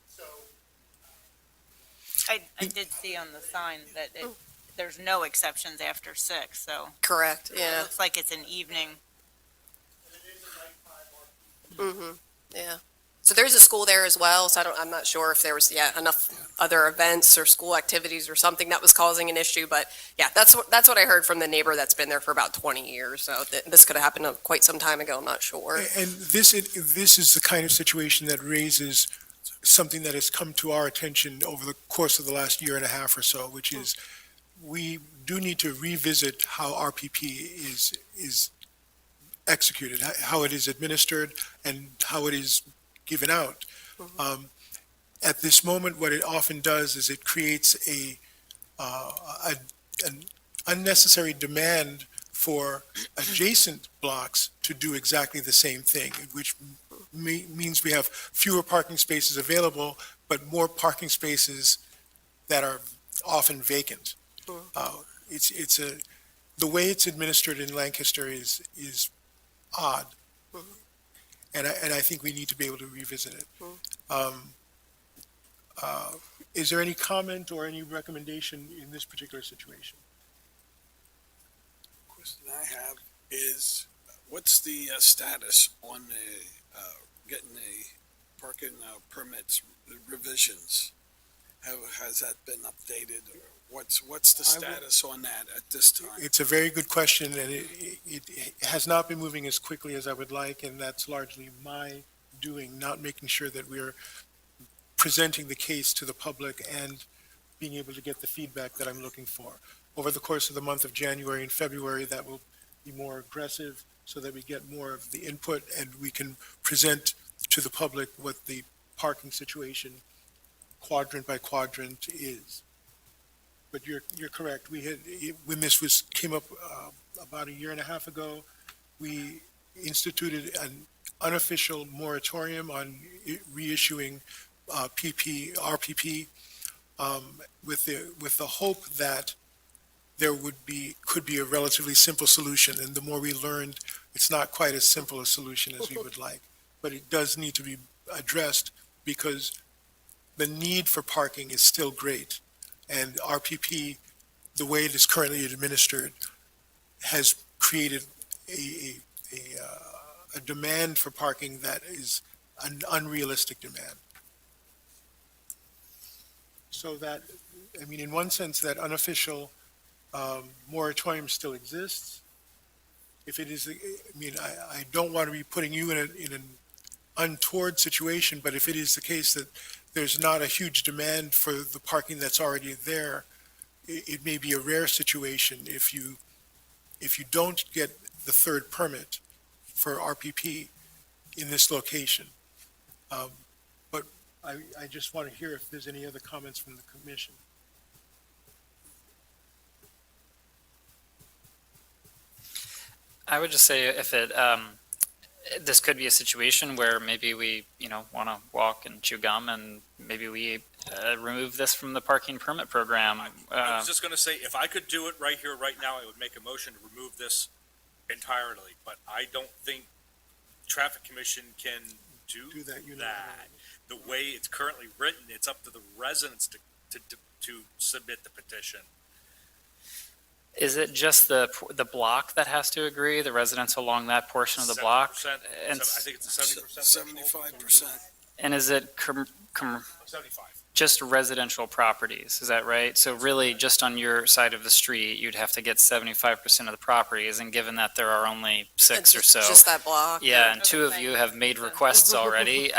So, I did see on the sign that there's no exceptions after 6, so Correct, it yeah. looks like it's an evening. and it is a nighttime RP. Yeah. So there's a school there as well, so I'm not sure if there was, enough other events or school activities or something that was causing an issue, but yeah, that's what I heard from the neighbor that's been there for about 20 years, so this could have happened quite some time ago, I'm not sure. And this is the kind of situation that raises something that has come to our attention over the course of the last year and a half or so, which is we do need to revisit how RPP is executed, how it is administered, and how it is given out. At this moment, what it often does is it creates an unnecessary demand for adjacent blocks to do exactly the same thing, which means we have fewer parking spaces available, but more parking spaces that are often vacant. The way it's administered in Lancaster is odd. And I think we need to be able to revisit it. Is there any comment or any recommendation in this particular situation? Question I have is, what's the status on getting the parking permits revisions? Has that been updated, or what's the status on that at this time? It's a very good question, and it has not been moving as quickly as I would like, and that's largely my doing, not making sure that we're presenting the case to the public and being able to get the feedback that I'm looking for. Over the course of the month of January and February, that will be more aggressive so that we get more of the input and we can present to the public what the parking situation quadrant by quadrant is. But you're correct. When this came up about a year and a half ago, we instituted an unofficial moratorium on reissuing RPP with the hope that there could be a relatively simple solution. And the more we learned, it's not quite as simple a solution as we would like. But it does need to be addressed because the need for parking is still great. And RPP, the way it is currently administered, has created a demand for parking that is an unrealistic demand. So that, I mean, in one sense, that unofficial moratorium still exists. If it is, I mean, I don't want to be putting you in an untoward situation, but if it is the case that there's not a huge demand for the parking that's already there, it may be a rare situation if you don't get the third permit for RPP in this location. But I just want to hear if there's any other comments from the commission. I would just say if this could be a situation where maybe we, want to walk and chew gum, and maybe we remove this from the parking permit program. I was just gonna say, if I could do it right here, right now, I would make a motion to remove this entirely, but I don't think Traffic Commission can do that unilaterally. that. The way it's currently written, it's up to the residents to submit the petition. Is it just the block that has to agree, the residents along that portion of the block? 70%, And, I think it's a 70%. 75%. and is it 75. just residential properties, is that right? So really, just on your side of the street, you'd have to get 75% of the properties, and given that there are only 6 or so. Just that block. Yeah, and 2 of you have made requests already.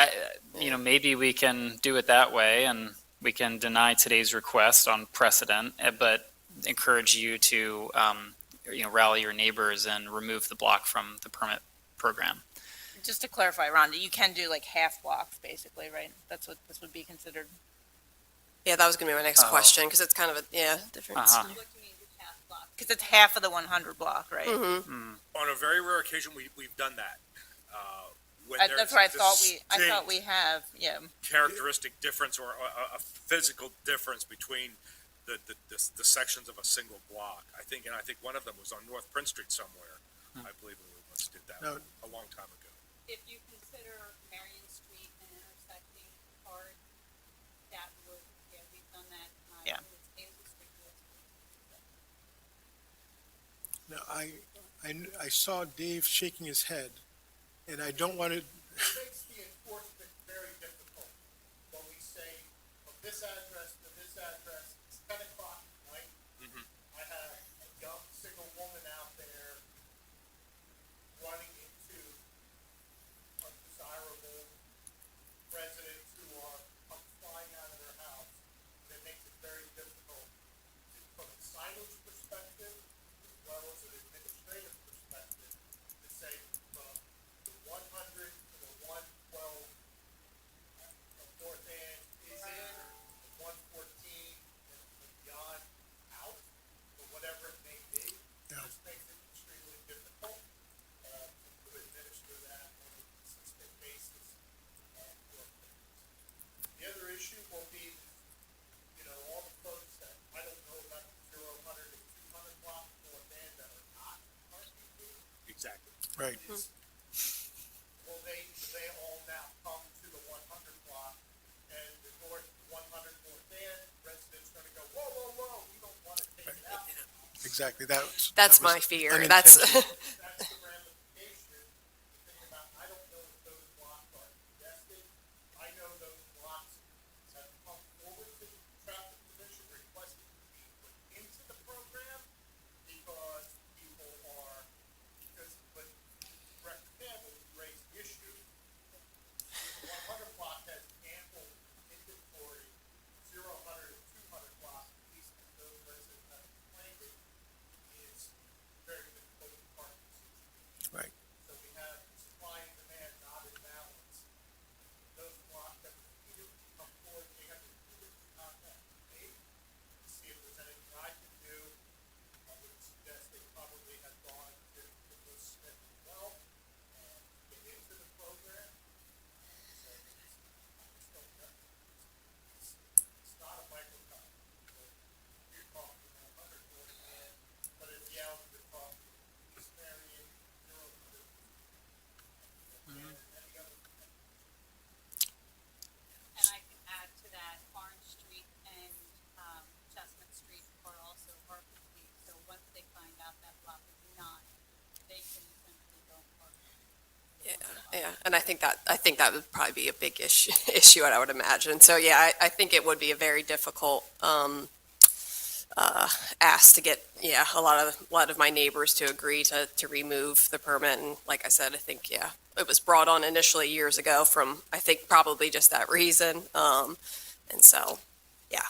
Maybe we can do it that way, and we can deny today's request on precedent, but encourage you to rally your neighbors and remove the block from the permit program. Just to clarify, Rhonda, you can do like half blocks, basically, right? That's what this would be considered. Yeah, that was gonna be my next Oh. question, because it's kind of a, difference. Uh-huh. What do you mean half block? Because it's half of the 100 block, right? Mhm. On a very rare occasion, we've done that. When That's there's what I a thought we distinct have, yeah. characteristic difference or a physical difference between the sections of a single block. I think one of them was on North Prince Street somewhere. I believe we once did that No. a long time ago. If you consider Marion Street an intersecting part, that would, yeah, we've done that. Yeah. Hazel Street was. Now, I saw Dave shaking his head, and I don't want to, It makes the enforcement very difficult when we say from this address to this address, it's 10 o'clock at night. I have a young single woman out there running into undesirable residents who are flying out of their house. And it makes it very difficult from a signage perspective as well as an administrative perspective to say from the 100 to the 112 of North End is in, the 114 and beyond out, or whatever it may be. Yeah. Just makes it extremely difficult to administer that on a consistent basis. For families. The other issue will be, all the folks that I don't know about the 0, 100, and 200 block North End that are not RPD. Exactly. right. Will they all now come to the 100 block and the 100 North End residents gonna go, whoa, whoa, whoa, we don't wanna take it out. Exactly, That's that was my fear. That's, unintentional. That's the ramification. The thing about, I don't know if those blocks are contested. I know those blocks have come forward to the traffic commission requesting to be put into the program because people are, but direct families raise issues. The 100 block has ample inventory, 0, 100, and 200 block, at least if those residents have complained, it is very difficult to park in situation. Right. So we have supply and demand not in balance. Those blocks that repeatedly come forward, they have repeatedly contacted me to see if there's anything I can do. I would suggest they probably have gone to Will Smith as well and get into the program. So I just don't know. It's not a microcosm. You're talking about 100 North End, but in reality, you're talking East Marion, 0, 100, and any other. And I can add to that, Orange Street and Chestnut Street are also RPD, so once they find out that block is not, they can essentially go park. yeah, and I think that would probably be a big issue, I would imagine. So, yeah, I think it would be a very difficult, ask to get, a lot of my neighbors to agree to remove the permit. And like I said, I think, it was brought on initially years ago from, I think, probably just that reason. And so,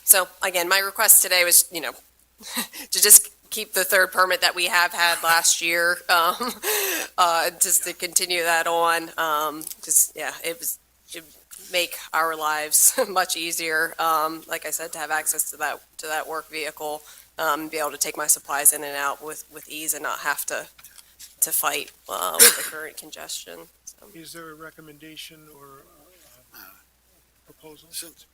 so again, my request today was, to just keep the third permit that we have had last year, just to continue that on. It make our lives much easier. Like I said, to have access to that work vehicle, be able to take my supplies in and out with ease and not have to fight, with the current congestion. So. Is there a recommendation or proposal? Since-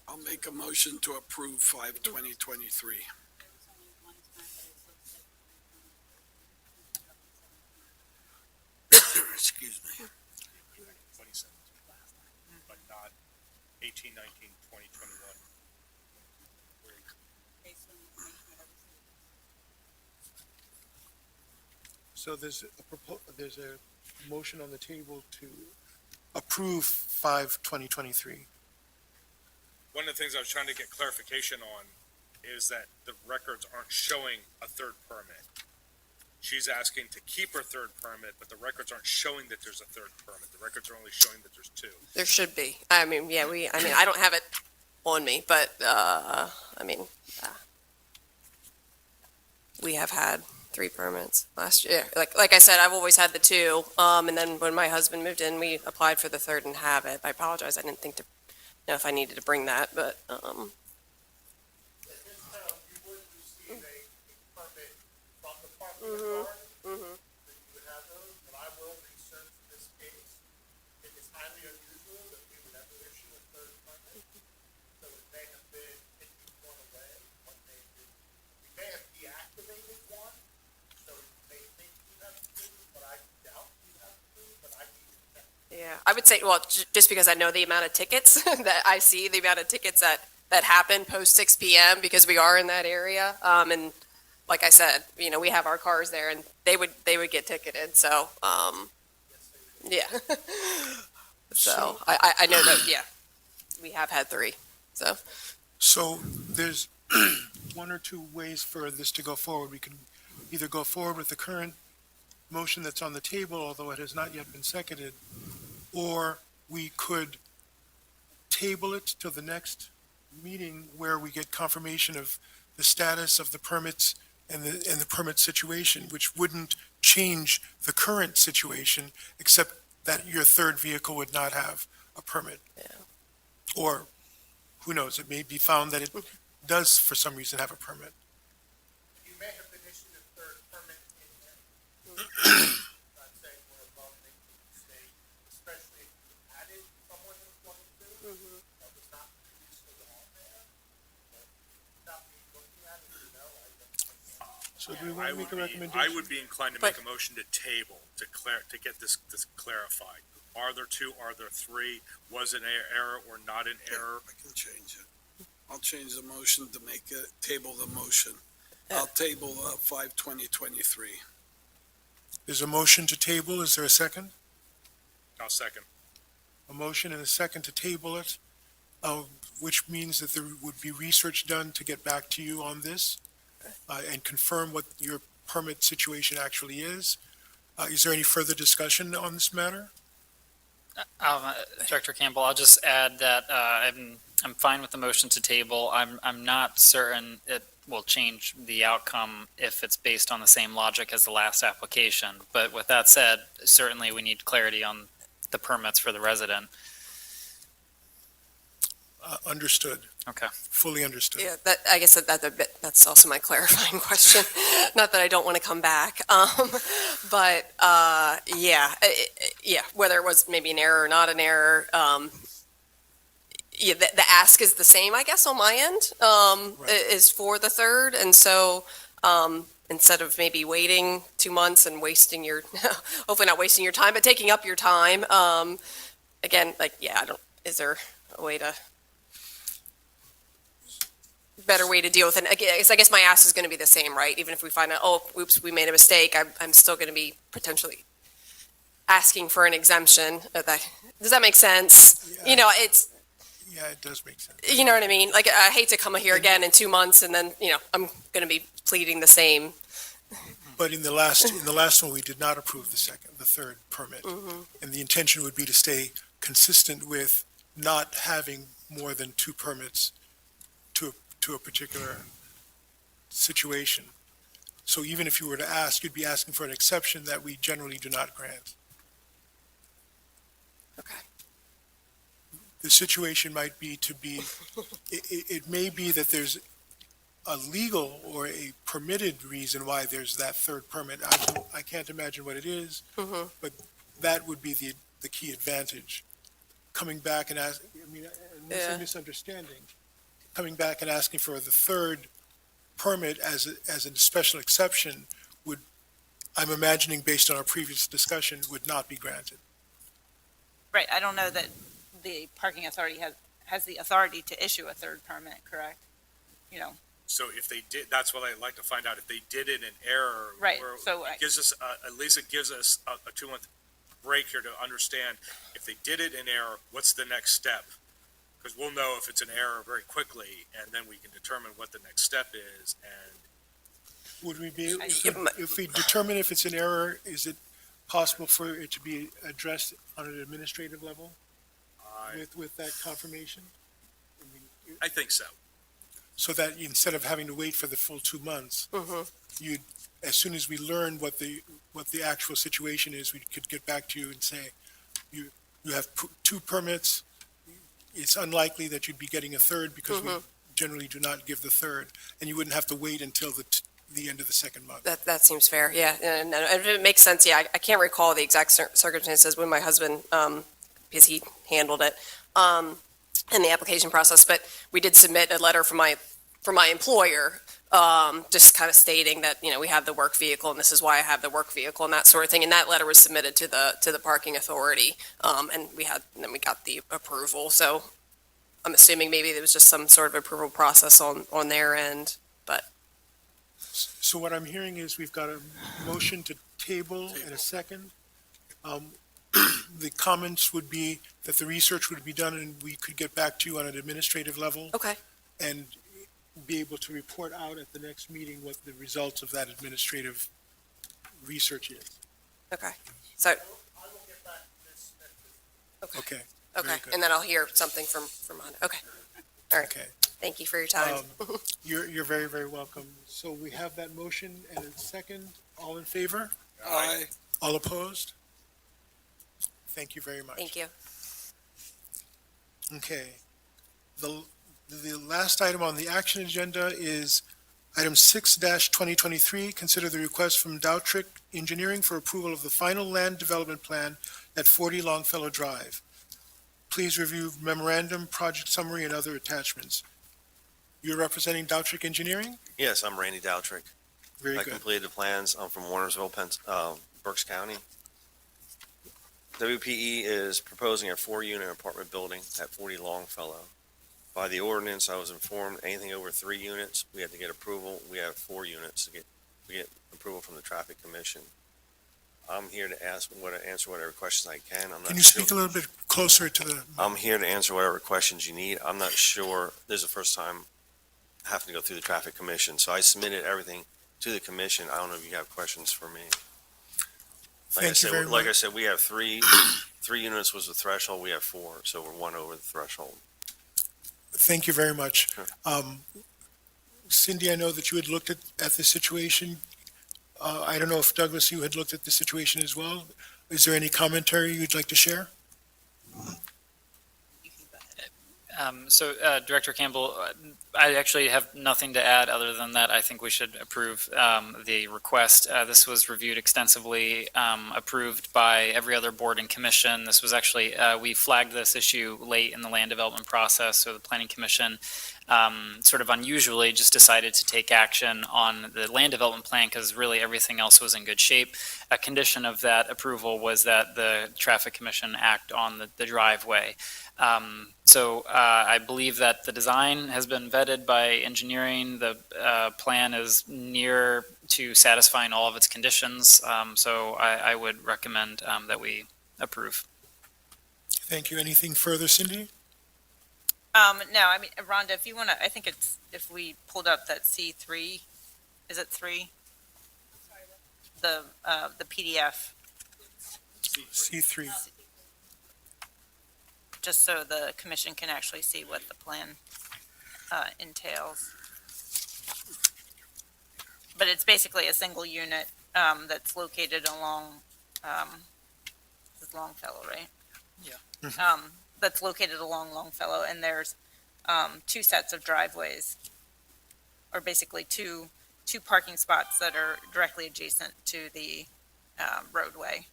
I'll make a motion to approve 5/20/23. There was only one time that it looks like. Excuse me. 27, but not 18, 19, 20, 21. Based on the information that I received. So there's a motion on the table to approve 5/20/23. One of the things I was trying to get clarification on is that the records aren't showing a third permit. She's asking to keep her third permit, but the records aren't showing that there's a third permit. The records are only showing that there's 2. There should be. I mean, I don't have it on me, but, we have had 3 permits last year. Like I said, I've always had the 2. And then when my husband moved in, we applied for the 3rd and have it. I apologize. I didn't think to know if I needed to bring that, but, At this time, you would receive a permit from the parking authority. That you would have those, but I will research this case. It is highly unusual that we would ever issue a 3rd permit. So it may have been taking one away, what may have been, we may have deactivated one. So you may think you have 2, but I doubt you have 2, but I need to check. yeah, I would say, well, just because I know the amount of tickets that I see, the amount of tickets that happen post 6 PM because we are in that area. And like I said, we have our cars there and they would get ticketed. So, yeah. So I know that, yeah, we have had 3. So, So there's one or two ways for this to go forward. We can either go forward with the current motion that's on the table, although it has not yet been seconded, or we could table it till the next meeting where we get confirmation of the status of the permits and the permit situation, which wouldn't change the current situation, except that your 3rd vehicle would not have a permit. Yeah. Or, who knows, it may be found that it does for some reason have a permit. You may have been issued a 3rd permit in there. Not saying we're above making a mistake, especially if you added someone in 22. That was not previously on there. But without me looking at it, I don't. So do we want to make a recommendation? I would be inclined to But- make a motion to table, to get this clarified. Are there 2, are there 3? Was it an error or not an error? I can change it. I'll change the motion to make it, table the motion. I'll table 5/20/23. There's a motion to table. Is there a second? I'll second. A motion and a second to table it, which means that there would be research done to get back to you on this and confirm what your permit situation actually is. Is there any further discussion on this matter? Director Campbell, I'll just add that I'm fine with the motion to table. I'm not certain it will change the outcome if it's based on the same logic as the last application. But with that said, certainly we need clarity on the permits for the resident. Understood. Okay. Fully understood. yeah, I guess that's also my clarifying question. Not that I don't want to come back. But, yeah, whether it was maybe an error or not an error, yeah, the ask is the same, I guess, on my end, is for the 3rd. And so, instead of maybe waiting 2 months and wasting hopefully not wasting your time, but taking up your time, again, is there a better way to deal with it? I guess my ask is going to be the same, right? Even if we find out, oh, oops, we made a mistake, I'm still going to be potentially asking for an exemption. Does that make sense? Yeah. It's, Yeah, it does make sense. you know what I mean? Like, I hate to come here again in 2 months and then, I'm going to be pleading the same. But in the last one, we did not approve the 3rd permit. And the intention would be to stay consistent with not having more than 2 permits to a particular situation. So even if you were to ask, you'd be asking for an exception that we generally do not grant. Okay. The situation might be it may be that there's a legal or a permitted reason why there's that 3rd permit. I can't imagine what it is, but that would be the key advantage. Coming back and unless I'm misunderstanding, coming back and asking for the 3rd permit as a special exception I'm imagining based on our previous discussion, would not be granted. Right, I don't know that the parking authority has the authority to issue a 3rd permit, correct? So if they did, that's what I'd like to find out. If they did it in error. Right, where so it gives us, at least it gives us a 2-month break here to understand if they did it in error, what's the next step? Because we'll know if it's an error very quickly, and then we can determine what the next step is. And Would we be, if we determine if it's an error, is it possible for it to be addressed on an administrative level with that confirmation? I think so. so that instead of having to wait for the full 2 months, you'd, as soon as we learn what the actual situation is, we could get back to you and say, you have 2 permits. It's unlikely that you'd be getting a third because we generally do not give the third, and you wouldn't have to wait until the end of the second month. That seems fair, yeah, and if it makes sense, yeah, I can't recall the exact circumstances when my husband, because he handled it, in the application process, but we did submit a letter from my employer, just kind of stating that, we have the work vehicle and this is why I have the work vehicle and that sort of thing, and that letter was submitted to the parking authority, and then we got the approval, so I'm assuming maybe there was just some sort of approval process on their end. So what I'm hearing is we've got a motion to table and a second. The comments would be that the research would be done and we could get back to you on an administrative level Okay, and be able to report out at the next meeting what the results of that administrative research is. okay, so, I will get back to this next week. Okay, very okay, good. and then I'll hear something from Honda, okay. All right, Okay. thank you for your time. You're very, very welcome. So we have that motion and a second. All in favor? Aye. All opposed? Thank you very much. Thank you. Okay. The last item on the action agenda is item 6-2023. Consider the request from Dowtrick Engineering for approval of the final land development plan at 40 Longfellow Drive. Please review memorandum, project summary, and other attachments. You're representing Dowtrick Engineering? Yes, I'm Randy Dowtrick. Very I good. completed the plans. I'm from Warnersville, Berks County. WPE is proposing a 4-unit apartment building at 40 Longfellow. By the ordinance, I was informed anything over 3 units, we had to get approval. We have 4 units to get approval from the Traffic Commission. I'm here to answer whatever questions I can. I'm not Can you sure- speak a little bit closer to the, I'm here to answer whatever questions you need. I'm not sure, this is the first time having to go through the Traffic Commission, so I submitted everything to the commission. I don't know if you have questions for me. thank you very Like I much. said, we have 3 units was the threshold, we have 4, so we're 1 over the threshold. Thank you very much. Sure. Cindy, I know that you had looked at this situation. I don't know if Douglas, you had looked at the situation as well. Is there any commentary you'd like to share? Director Campbell, I actually have nothing to add other than that I think we should approve the request. This was reviewed extensively, approved by every other board and commission. This was actually, we flagged this issue late in the land development process, so the Planning Commission sort of unusually just decided to take action on the land development plan because really everything else was in good shape. A condition of that approval was that the Traffic Commission act on the driveway. I believe that the design has been vetted by engineering. The plan is near to satisfying all of its conditions. I would recommend that we approve. Thank you. Anything further, Cindy? No, I mean, Rhonda, if you want to, I think it's, if we pulled up that C3, is it 3? The PDF, C3. just so the commission can actually see what the plan entails. But it's basically a single unit that's located along, this is Longfellow, right? Yeah. That's located along Longfellow, and there's 2 sets of driveways, or basically two parking spots that are directly adjacent to the roadway.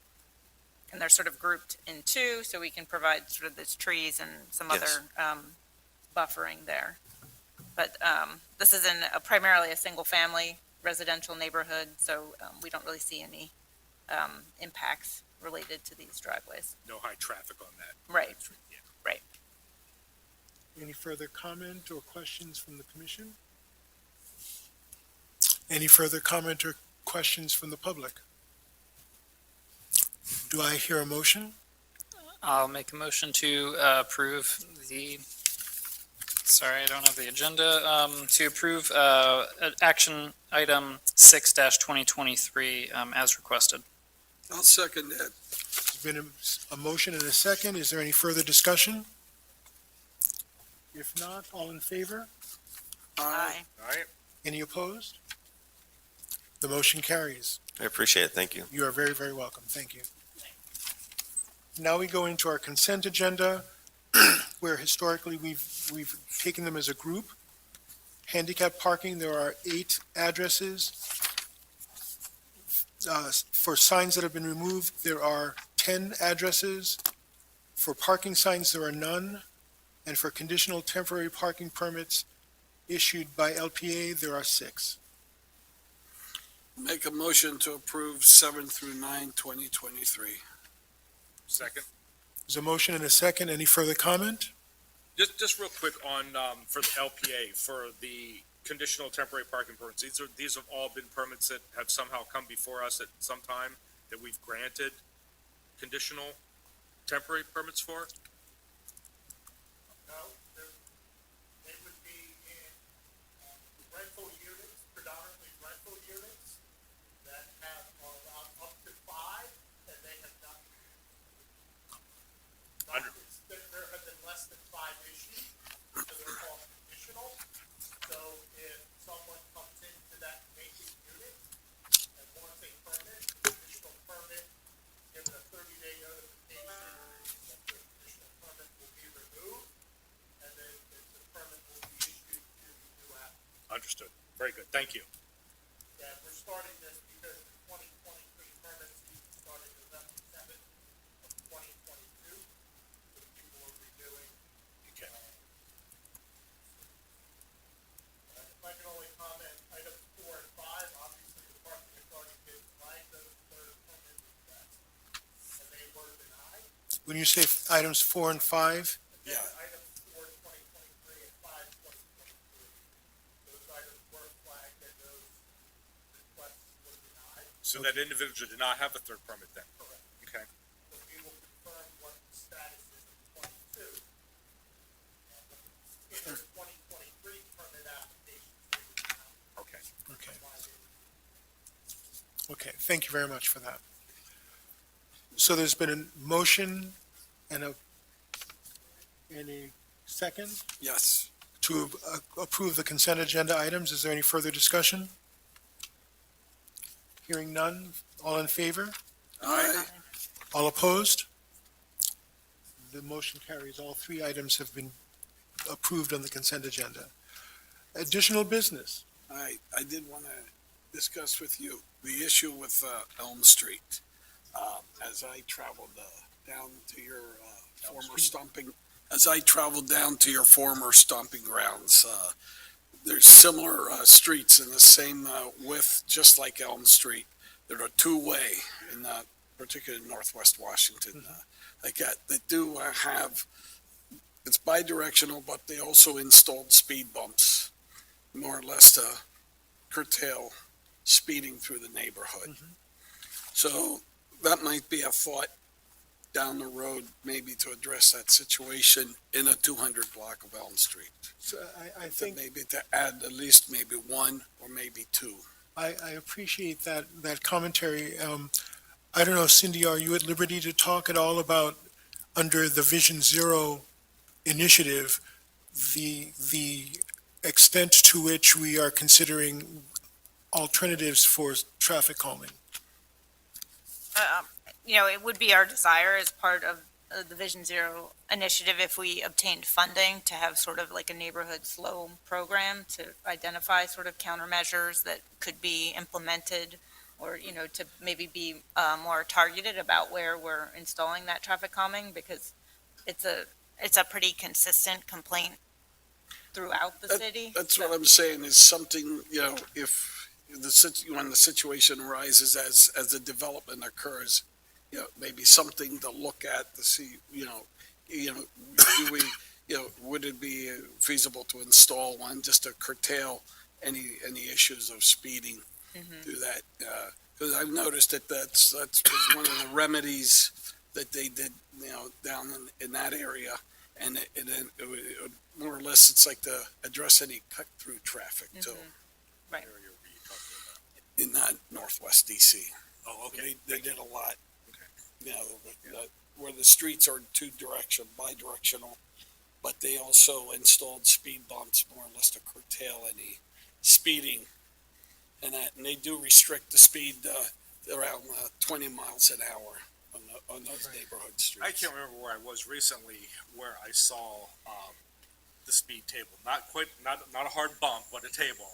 And they're sort of grouped in 2, so we can provide sort of these trees and some Yes. other buffering there. But this is in primarily a single-family residential neighborhood, so we don't really see any impacts related to these driveways. No high traffic on that. Right. Yeah. Any further comment or questions from the commission? Any further comment or questions from the public? Do I hear a motion? I'll make a motion to approve sorry, I don't have the agenda, to approve action item 6-2023 as requested. I'll second that. There's been a motion and a second. Is there any further discussion? If not, all in favor? Aye. All right, Any opposed? The motion carries. I appreciate it. Thank you. You are very, very welcome. Thank you. Now we go into our consent agenda, where historically we've taken them as a group. Handicap parking, there are 8 addresses. For signs that have been removed, there are 10 addresses. For parking signs, there are none. And for conditional temporary parking permits issued by LPA, there are 6. Make a motion to approve 7 through 9, 2023. second. There's a motion and a second. Any further comment? Just real quick on, for the LPA, for the conditional temporary parking permits, these have all been permits that have somehow come before us at some time that we've granted conditional temporary permits for? No, they would be in rental units, predominantly rental units that have allowed up to 5, and they have not. There have been less than 5 issues, so they're called conditional. So if someone comes into that vacant unit and wants a permit, conditional permit, given a 30-day notification, that the conditional permit will be removed, and then the permit will be issued to the new applicant. Understood. Very good. Thank you. And we're starting this because the 2023 permit season started November 7th of 2022. So people are renewing. Okay. If I can only comment, items 4 and 5, obviously the parking authority did flag those third permit requests, and they were denied. When you say items 4 and 5, Yeah. Items 4, 2023, and 5, 2023. Those items were flagged and those requests were denied. So that individual did not have a third permit then? Correct. Okay. So we will confirm what the status is of 22. In their 2023 permit applications, they did not Okay. okay. flag it. Okay, thank you very much for that. So there's been a motion and a second Yes. to approve the consent agenda items. Is there any further discussion? Hearing none. All in favor? Aye. All opposed? The motion carries. All 3 items have been approved on the consent agenda. Additional business. I did want to discuss with you the issue with Elm Street. As I traveled down to your former stomping, grounds, there's similar streets in the same width, just like Elm Street. There are 2-way in particularly Northwest Washington. Like that, they do have, it's bi-directional, but they also installed speed bumps, more or less to curtail speeding through the neighborhood. So that might be a thought down the road, maybe to address that situation in a 200 block of Elm Street. So I To think maybe to add at least maybe 1 or maybe 2. I appreciate that commentary. I don't know, Cindy, are you at liberty to talk at all about, under the Vision Zero initiative, the extent to which we are considering alternatives for traffic calming? It would be our desire as part of the Vision Zero initiative, if we obtained funding, to have sort of like a neighborhood slow program to identify sort of countermeasures that could be implemented, or, to maybe be more targeted about where we're installing that traffic calming, because it's a pretty consistent complaint throughout the city. That's what I'm saying, is something, if when the situation arises as the development occurs, maybe something to look at to see, do we, would it be feasible to install one just to curtail any issues of speeding through that? Because I've noticed that that's was one of the remedies that they did, down in that area. And it would, more or less, it's like to address any cut-through traffic too. Right. In Northwest DC. Oh, okay. They did a lot. Where the streets are bi-directional, but they also installed speed bumps more or less to curtail any speeding. And they do restrict the speed, around 20 miles an hour on those neighborhood streets. I can't remember where I was recently where I saw, the speed table, not a hard bump, but a table,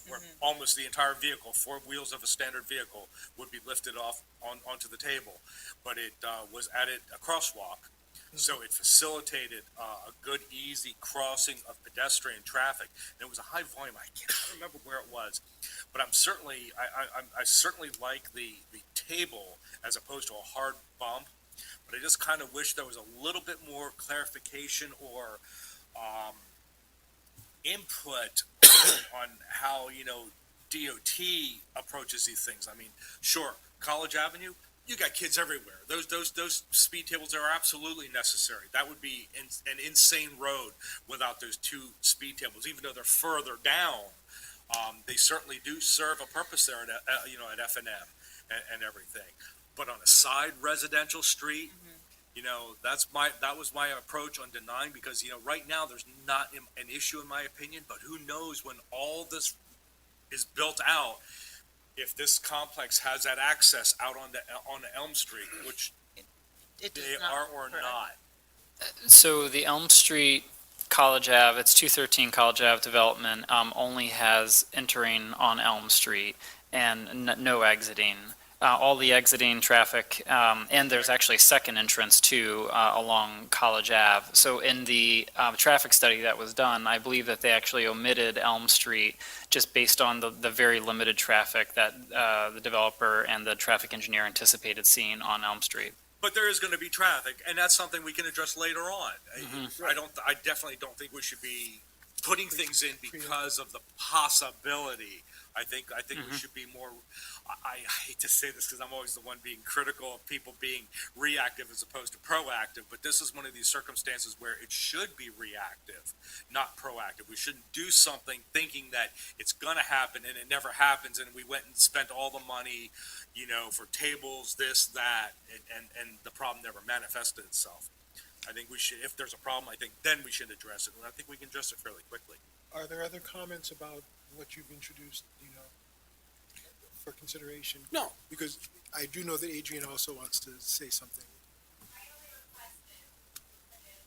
where almost the entire vehicle, four wheels of a standard vehicle would be lifted off onto the table. But it, was added a crosswalk. So it facilitated, a good, easy crossing of pedestrian traffic. And it was a high volume. I can't remember where it was, but I certainly like the table as opposed to a hard bump. But I just kind of wish there was a little bit more clarification or, input on how, DOT approaches these things. I mean, sure, College Avenue, you got kids everywhere. Those speed tables are absolutely necessary. That would be an insane road without those two speed tables, even though they're further down. They certainly do serve a purpose there at F&M and everything. But on a side residential street, that was my approach on denying, because, right now there's not an issue in my opinion, but who knows when all this is built out, if this complex has that access out on Elm Street, which It does they not, are or correct. not. So the Elm Street College Ave, it's 213 College Ave development, only has entering on Elm Street and no exiting. All the exiting traffic, and there's actually a second entrance too, along College Ave. So in the traffic study that was done, I believe that they actually omitted Elm Street just based on the very limited traffic that the developer and the traffic engineer anticipated seeing on Elm Street. But there is going to be traffic, and that's something we can address later on. I definitely don't think we should be putting things in because of the possibility. I think we should be more, I hate to say this because I'm always the one being critical of people being reactive as opposed to proactive, but this is one of these circumstances where it should be reactive, not proactive. We shouldn't do something thinking that it's going to happen and it never happens, and we went and spent all the money, for tables, this, that, and the problem never manifested itself. I think we should, if there's a problem, I think then we should address it, and I think we can address it fairly quickly. Are there other comments about what you've introduced, for consideration? No. Because I do know that Adrian also wants to say something. My only request is that if,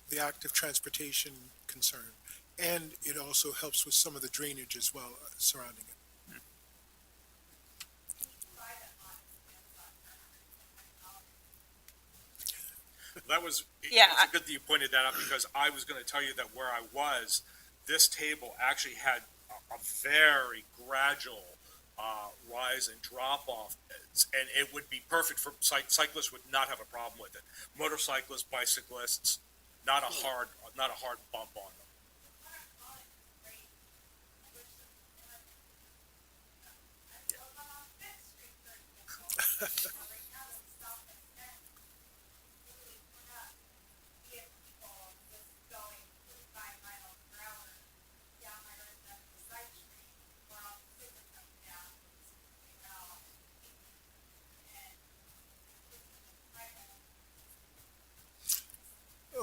The active transportation concern, and it also helps with some of the drainage as well surrounding it. That was, Yeah, it's good that you pointed that out, because I was going to tell you that where I was, this table actually had a very gradual rise and drop off, and it would be perfect for cyclists. Would not have a problem with it. Motorcyclists, bicyclists, not a hard bump on them.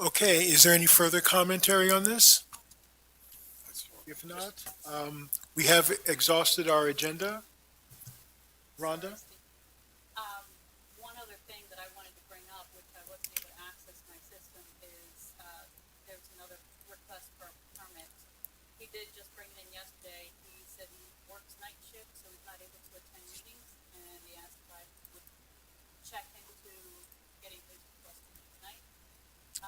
Okay, is there any further commentary on this? If not, we have exhausted our agenda. Rhonda? One other thing that I wanted to bring up, which I wasn't able to access my system, is, there's another request for a permit. He did just bring it in yesterday. He said he works night shift, so he's not able to attend meetings, and he asked if I would check into getting his request tonight.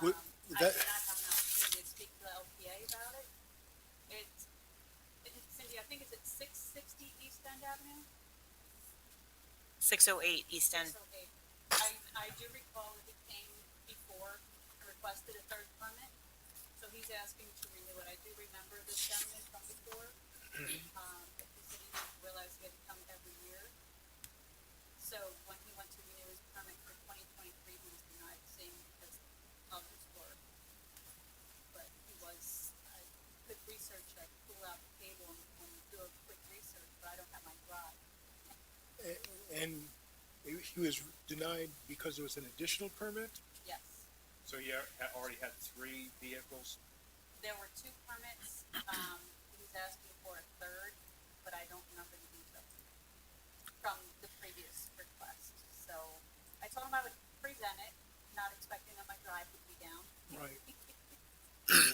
Would I that- did not have an opportunity to speak to the LPA about it. Cindy, I think it's at 660 East End Avenue? 608 East End. Okay. I do recall that he came before and requested a third permit, so he's asking to renew it. I do remember this gentleman from before. But he said he didn't realize he had to come every And he was denied because it was an additional permit? Yes. So you already had 3 vehicles? There were 2 permits. He's asking for a third, but I don't remember the details from the previous request. So I told him I would present it, not expecting that my drive would be down. Right.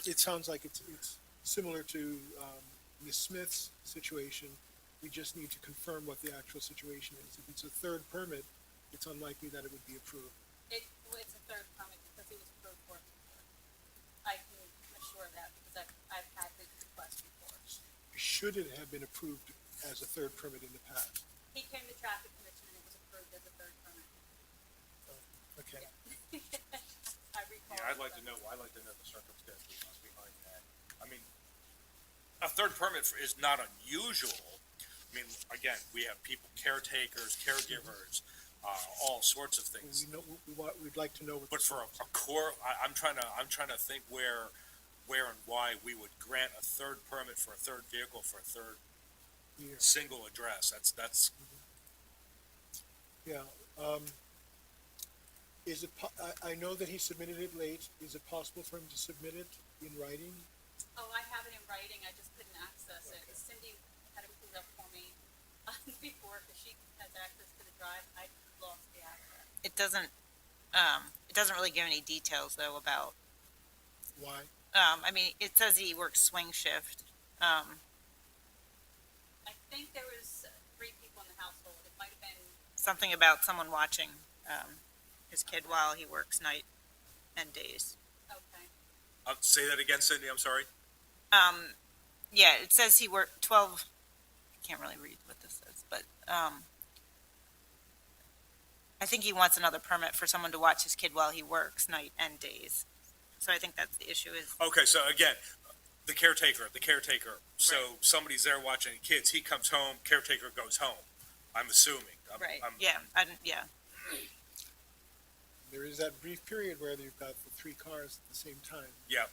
It sounds like it's similar to Ms. Smith's situation. We just need to confirm what the actual situation is. If it's a third permit, it's unlikely that it would be approved. It's a third permit because he was approved for it before. I can assure that because I've had this request before. Should it have been approved as a third permit in the past? He came to traffic commission and it was approved as a third permit. Okay. I recall. Yeah, I'd like to know the circumstances behind that. I mean, a third permit is not unusual. I mean, again, we have people, caretakers, caregivers, all sorts of things. We'd like to know what. But for a core, I'm trying to think where and why we would grant a third permit for a third vehicle for a third Yeah. single address. That's Yeah. Is it, I know that he submitted it late. Is it possible for him to submit it in writing? Oh, I have it in writing. I just couldn't access it. Cindy had it pulled up for me before because she has access to the drive. I lost the access. It doesn't really give any details though about, Why? I mean, it says he works swing shift. I think there was 3 people in the household. It might have been. Something about someone watching, his kid while he works night and days. Okay. say that again, Cindy. I'm sorry. Yeah, it says he worked 12, I can't really read what this says, but, I think he wants another permit for someone to watch his kid while he works night and days. So I think that's the issue is, Okay, so again, the caretaker. So somebody's there watching kids. He comes home. Caretaker goes home. I'm assuming. yeah. There is that brief period where you've got the 3 cars at the same time. Yeah.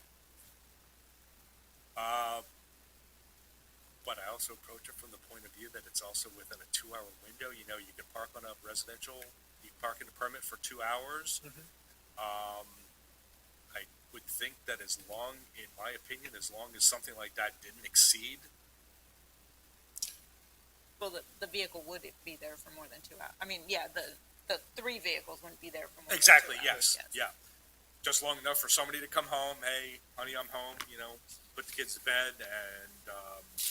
But I also approach it from the point of view that it's also within a 2-hour window. You know, you can park on a residential, you park in a permit for 2 hours. I would think that as long, in my opinion, as long as something like that didn't exceed, Well, the vehicle would be there for more than 2 hours. I mean, yeah, the 3 vehicles wouldn't be there for more exactly, than 2 hours. yes, yeah. Just long enough for somebody to come home, hey, honey, I'm home, you know, put the kids to bed, and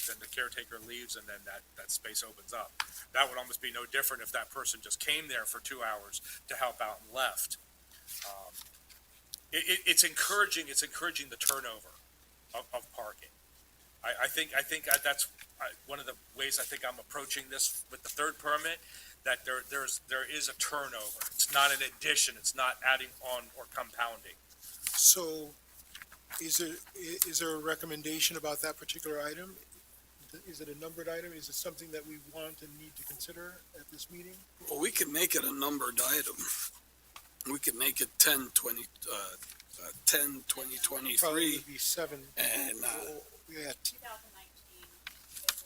then the caretaker leaves, and then that space opens up. That would almost be no different if that person just came there for 2 hours to help out and left. It's encouraging the turnover of parking. I think that's one of the ways I think I'm approaching this with the third permit, that there is a turnover. It's not an addition, it's not adding on or compounding. So is there a recommendation about that particular item? Is it a numbered item? Is it something that we want and need to consider at this meeting? Well, we can make it a numbered item. We could make it 10/20/23. Probably would be 7. And, Yeah, 2019, it was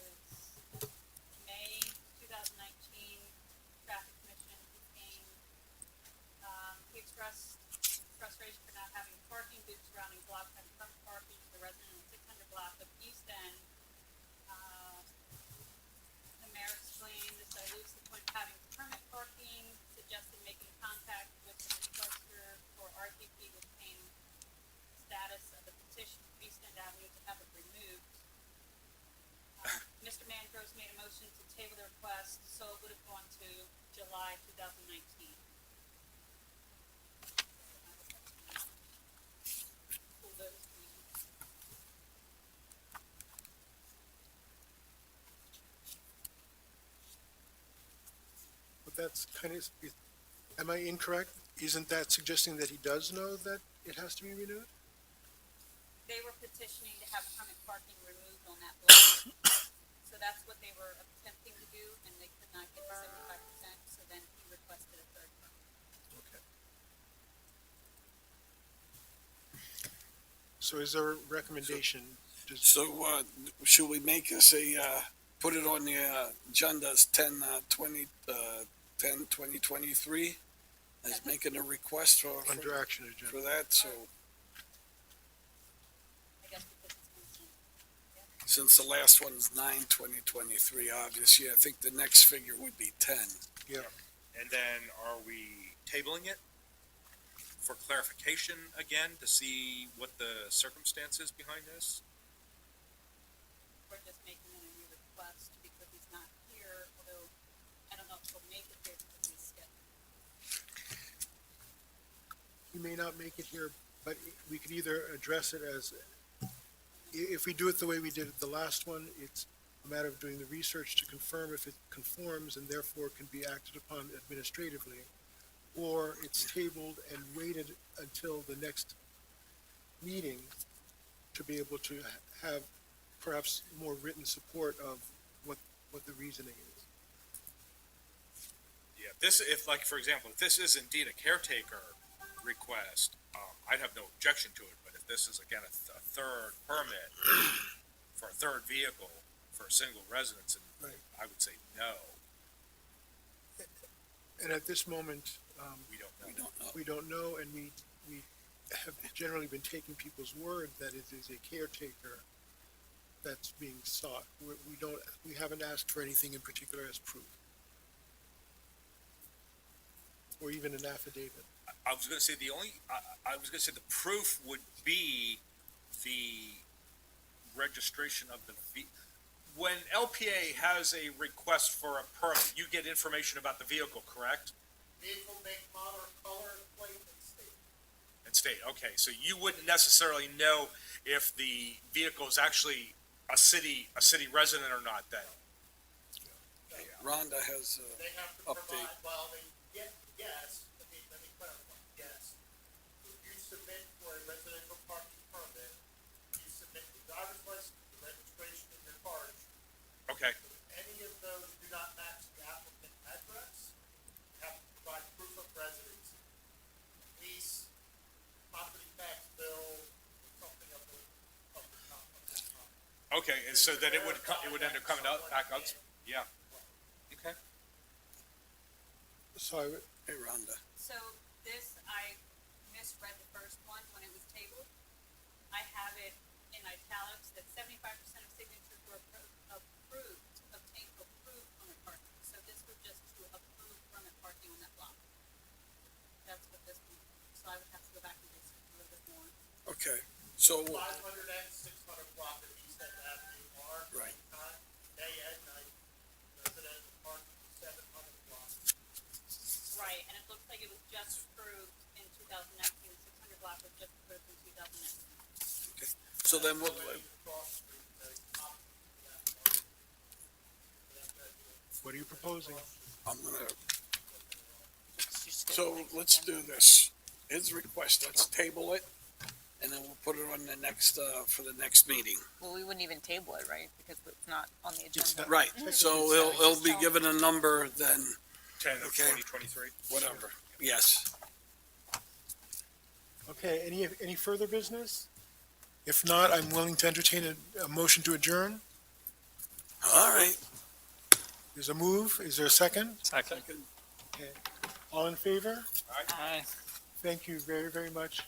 May 2019, traffic commission, he came, he expressed frustration for not having parking due to surrounding blocks having front parking for the resident in 600 block of East End. The mayor explained the dilutes the point of having permit parking, suggested making contact with the requester for RTP to obtain status of the petition for East End Avenue to have it removed. Mr. Mandros made a motion to table the request, so it would have gone to July 2019. Pull those meetings. but that's kind of, am I incorrect? Isn't that suggesting that he does know that it has to be renewed? They were petitioning to have permit parking removed on that block. So that's what they were attempting to do, and they could not get the 75%, so then he requested a third permit. Okay. So is there a recommendation? so, should we make this put it on the agenda as 10/20, 10/2023 is making a request Under action agenda. for that, so I guess because it's mentioned. since the last one's 9/2023, obviously, I think the next figure would be 10. And then are we tabling it for clarification again to see what the circumstances behind this? We're just making a new request because he's not here, although I don't know if he'll make it here because he's scheduled. He may not make it here, but we could either address it as, if we do it the way we did it the last one, it's a matter of doing the research to confirm if it conforms and therefore can be acted upon administratively, or it's tabled and waited until the next meeting to be able to have perhaps more written support of what the reasoning is. Yeah, if like, for example, if this is indeed a caretaker request, I'd have no objection to it, but if this is again a third permit for a third vehicle for a single residence, and Right. I would say no, And at this moment, we don't know. We don't know. we don't know, and we have generally been taking people's word that it is a caretaker that's being sought. We haven't asked for anything in particular as proof. Or even an affidavit. I was gonna say I was gonna say the proof would be the registration of the when LPA has a request for a permit, you get information about the vehicle, correct? Vehicle, make, model, color, plate, and state. And state, okay, so you wouldn't necessarily know if the vehicle is actually a city resident or not then? Rhonda has They have to update. provide, well, yes, let me clarify, yes. If you submit for a residential parking permit, you submit the driver's license, the registration, and your card. Okay, If any of those do not match the applicant address, you have to provide proof of residency. Lease, property tax bill, something of the kind. okay, and so then it would end up coming out, back up, yeah. Okay. So Hey, Rhonda. So this, I misread the first one when it was tabled. I have it in italics that 75% of signatures were obtained approved permit parking. So this was just to approve permit parking on that block. That's what this one, so I would have to go back and research a little bit more. Okay, so, 500 and 600 block of East End Avenue are, Right. time, day and night, residential parking, 700 blocks. Right, and it looks like it was just approved in 2019, 600 block was just approved in 2019. so then what, what are you proposing? I'm gonna, so let's do this. His request, let's table it, and then we'll put it on the next, for the next meeting. Well, we wouldn't even table it, right? Because it's not on the It's agenda. not- Right, so he'll be given a number then, 10 of Okay. 2023. whatever, yes. Okay, any further business? If not, I'm willing to entertain a motion to adjourn. All right. There's a move. Is there a second? Second. All in favor? Aye. Thank you very, very much.